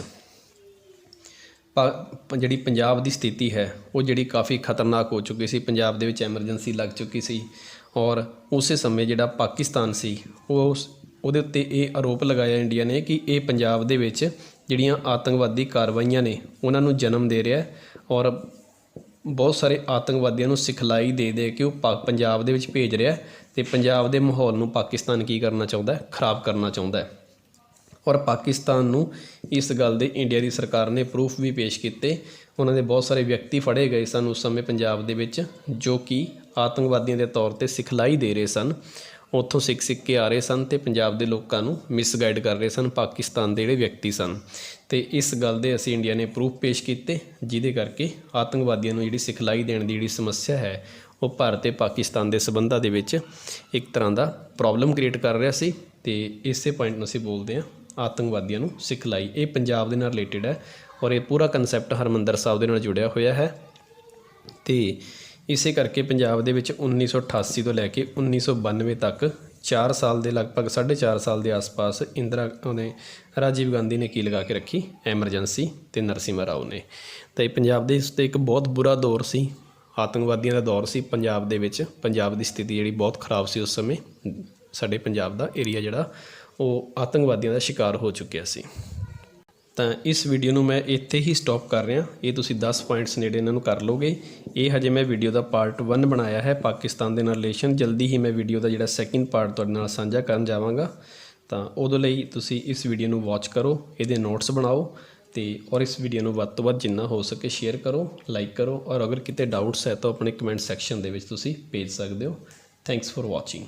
ਜਿਹੜੀ ਪੰਜਾਬ ਦੀ ਸਥਿਤੀ ਹੈ ਉਹ ਜਿਹੜੀ ਕਾਫੀ ਖਤਰਨਾਕ ਹੋ ਚੁੱਕੀ ਸੀ। ਪੰਜਾਬ ਦੇ ਵਿੱਚ ਐਮਰਜੈਂਸੀ ਲੱਗ ਚੁੱਕੀ ਸੀ ਔਰ ਉਸੇ ਸਮੇਂ ਜਿਹੜਾ ਪਾਕਿਸਤਾਨ ਸੀ ਉਹਦੇ ਉੱਤੇ ਇਹ ਆਰੋਪ ਲਗਾਇਆ ਇੰਡੀਆ ਨੇ ਕਿ ਇਹ ਪੰਜਾਬ ਦੇ ਵਿੱਚ ਜਿਹੜੀਆਂ ਆਤੰਕਵਾਦੀ ਕਾਰਵਾਈਆਂ ਨੇ ਉਹਨਾਂ ਨੂੰ ਜਨਮ ਦੇ ਰਿਹਾ ਔਰ ਬਹੁਤ ਸਾਰੇ ਆਤੰਕਵਾਦੀਆਂ ਨੂੰ ਸਿਖਲਾਈ ਦੇ ਕੇ ਉਹ ਪੰਜਾਬ ਦੇ ਵਿੱਚ ਭੇਜ ਰਿਹਾ ਅਤੇ ਪੰਜਾਬ ਦੇ ਮਾਹੌਲ ਨੂੰ ਪਾਕਿਸਤਾਨ ਕੀ ਕਰਨਾ ਚਾਹੁੰਦਾ, ਖਰਾਬ ਕਰਨਾ ਚਾਹੁੰਦਾ ਹੈ। ਔਰ ਪਾਕਿਸਤਾਨ ਨੂੰ ਇਸ ਗੱਲ ਦੇ ਇੰਡੀਆ ਦੀ ਸਰਕਾਰ ਨੇ ਪ੍ਰੂਫ ਵੀ ਪੇਸ਼ ਕੀਤੇ। ਉਹਨਾਂ ਦੇ ਬਹੁਤ ਸਾਰੇ ਵਿਅਕਤੀ ਫੜੇ ਗਏ ਸਨ ਉਸ ਸਮੇਂ ਪੰਜਾਬ ਦੇ ਵਿੱਚ, ਜੋ ਕਿ ਆਤੰਕਵਾਦੀਆਂ ਦੇ ਤੌਰ 'ਤੇ ਸਿਖਲਾਈ ਦੇ ਰਹੇ ਸਨ। ਉੱਥੋਂ ਸਿੱਖ ਕੇ ਆ ਰਹੇ ਸਨ ਅਤੇ ਪੰਜਾਬ ਦੇ ਲੋਕਾਂ ਨੂੰ ਮਿਸਗਾਈਡ ਕਰ ਰਹੇ ਸਨ, ਪਾਕਿਸਤਾਨ ਦੇ ਜਿਹੜੇ ਵਿਅਕਤੀ ਸਨ। ਅਤੇ ਇਸ ਗੱਲ ਦੇ ਅਸੀਂ ਇੰਡੀਆ ਨੇ ਪ੍ਰੂਫ ਪੇਸ਼ ਕੀਤੇ, ਜਿਹਦੇ ਕਰਕੇ ਆਤੰਕਵਾਦੀਆਂ ਨੂੰ ਜਿਹੜੀ ਸਿਖਲਾਈ ਦੇਣ ਦੀ ਜਿਹੜੀ ਸਮੱਸਿਆ ਹੈ ਉਹ ਭਾਰਤ ਅਤੇ ਪਾਕਿਸਤਾਨ ਦੇ ਸਬੰਧਾਂ ਦੇ ਵਿੱਚ ਇੱਕ ਤਰ੍ਹਾਂ ਦਾ ਪ੍ਰੋਬਲਮ ਕ੍ਰੀਏਟ ਕਰ ਰਿਹਾ ਸੀ। ਅਤੇ ਇਸੇ ਪੁਆਇੰਟ ਨੂੰ ਅਸੀਂ ਬੋਲਦੇ ਹਾਂ ਆਤੰਕਵਾਦੀਆਂ ਨੂੰ ਸਿਖਲਾਈ। ਇਹ ਪੰਜਾਬ ਦੇ ਨਾਲ ਰਿਲੇਟਡ ਹੈ ਔਰ ਇਹ ਪੂਰਾ ਕਨਸੈਪਟ ਹਰਿਮੰਦਰ ਸਾਹਿਬ ਦੇ ਨਾਲ ਜੁੜਿਆ ਹੋਇਆ ਹੈ। ਅਤੇ ਇਸੇ ਕਰਕੇ ਪੰਜਾਬ ਦੇ ਵਿੱਚ 1988 ਤੋਂ ਲੈ ਕੇ 1992 ਤੱਕ 4 ਸਾਲ ਦੇ ਲਗਭਗ 4.5 ਸਾਲ ਦੇ ਆਸ-ਪਾਸ ਰਾਜੀਵ ਗਾਂਧੀ ਨੇ ਕੀ ਲਗਾ ਕੇ ਰੱਖੀ, ਐਮਰਜੈਂਸੀ, ਅਤੇ ਨਰਸਿਮਹਾ ਰਾਓ ਨੇ। ਤਾਂ ਇਹ ਪੰਜਾਬ ਦੇ ਉੱਤੇ ਇੱਕ ਬਹੁਤ ਬੁਰਾ ਦੌਰ ਸੀ, ਆਤੰਕਵਾਦੀਆਂ ਦਾ ਦੌਰ ਸੀ ਪੰਜਾਬ ਦੇ ਵਿੱਚ। ਪੰਜਾਬ ਦੀ ਸਥਿਤੀ ਜਿਹੜੀ ਬਹੁਤ ਖਰਾਬ ਸੀ ਉਸ ਸਮੇਂ। ਸਾਡੇ ਪੰਜਾਬ ਦਾ ਏਰੀਆ ਜਿਹੜਾ ਉਹ ਆਤੰਕਵਾਦੀਆਂ ਦਾ ਸ਼ਿਕਾਰ ਹੋ ਚੁੱਕਿਆ ਸੀ। ਤਾਂ ਇਸ ਵੀਡੀਓ ਨੂੰ ਮੈਂ ਇੱਥੇ ਹੀ ਸਟਾਪ ਕਰ ਰਿਹਾ। ਇਹ ਤੁਸੀਂ 10 ਪੁਆਇੰਟਸ ਨੇੜੇ ਇਹਨਾਂ ਨੂੰ ਕਰ ਲਓਗੇ। ਇਹ ਹਜੇ ਮੈਂ ਵੀਡੀਓ ਦਾ ਪਾਰਟ 1 ਬਣਾਇਆ ਹੈ ਪਾਕਿਸਤਾਨ ਦੇ ਨਾਲ ਰਿਲੇਸ਼ਨ। ਜਲਦੀ ਹੀ ਮੈਂ ਵੀਡੀਓ ਦਾ ਜਿਹੜਾ ਸੈਕਿੰਡ ਪਾਰਟ ਤੁਹਾਡੇ ਨਾਲ ਸਾਂਝਾ ਕਰਨ ਜਾਵਾਂਗਾ। ਤਾਂ ਉਦੋਂ ਲਈ ਤੁਸੀਂ ਇਸ ਵੀਡੀਓ ਨੂੰ ਵਾਚ ਕਰੋ, ਇਹਦੇ ਨੋਟਸ ਬਣਾਓ ਅਤੇ ਔਰ ਇਸ ਵੀਡੀਓ ਨੂੰ ਵੱਧ ਤੋਂ ਵੱਧ ਜਿੰਨਾ ਹੋ ਸਕੇ ਸ਼ੇਅਰ ਕਰੋ, ਲਾਈਕ ਕਰੋ। ਔਰ ਅਗਰ ਕਿਤੇ ਡਾਊਟਸ ਹੈ ਤਾਂ ਆਪਣੇ ਕਮੈਂਟ ਸੈਕਸ਼ਨ ਦੇ ਵਿੱਚ ਤੁਸੀਂ ਭੇਜ ਸਕਦੇ ਹੋ। Thanks for watching.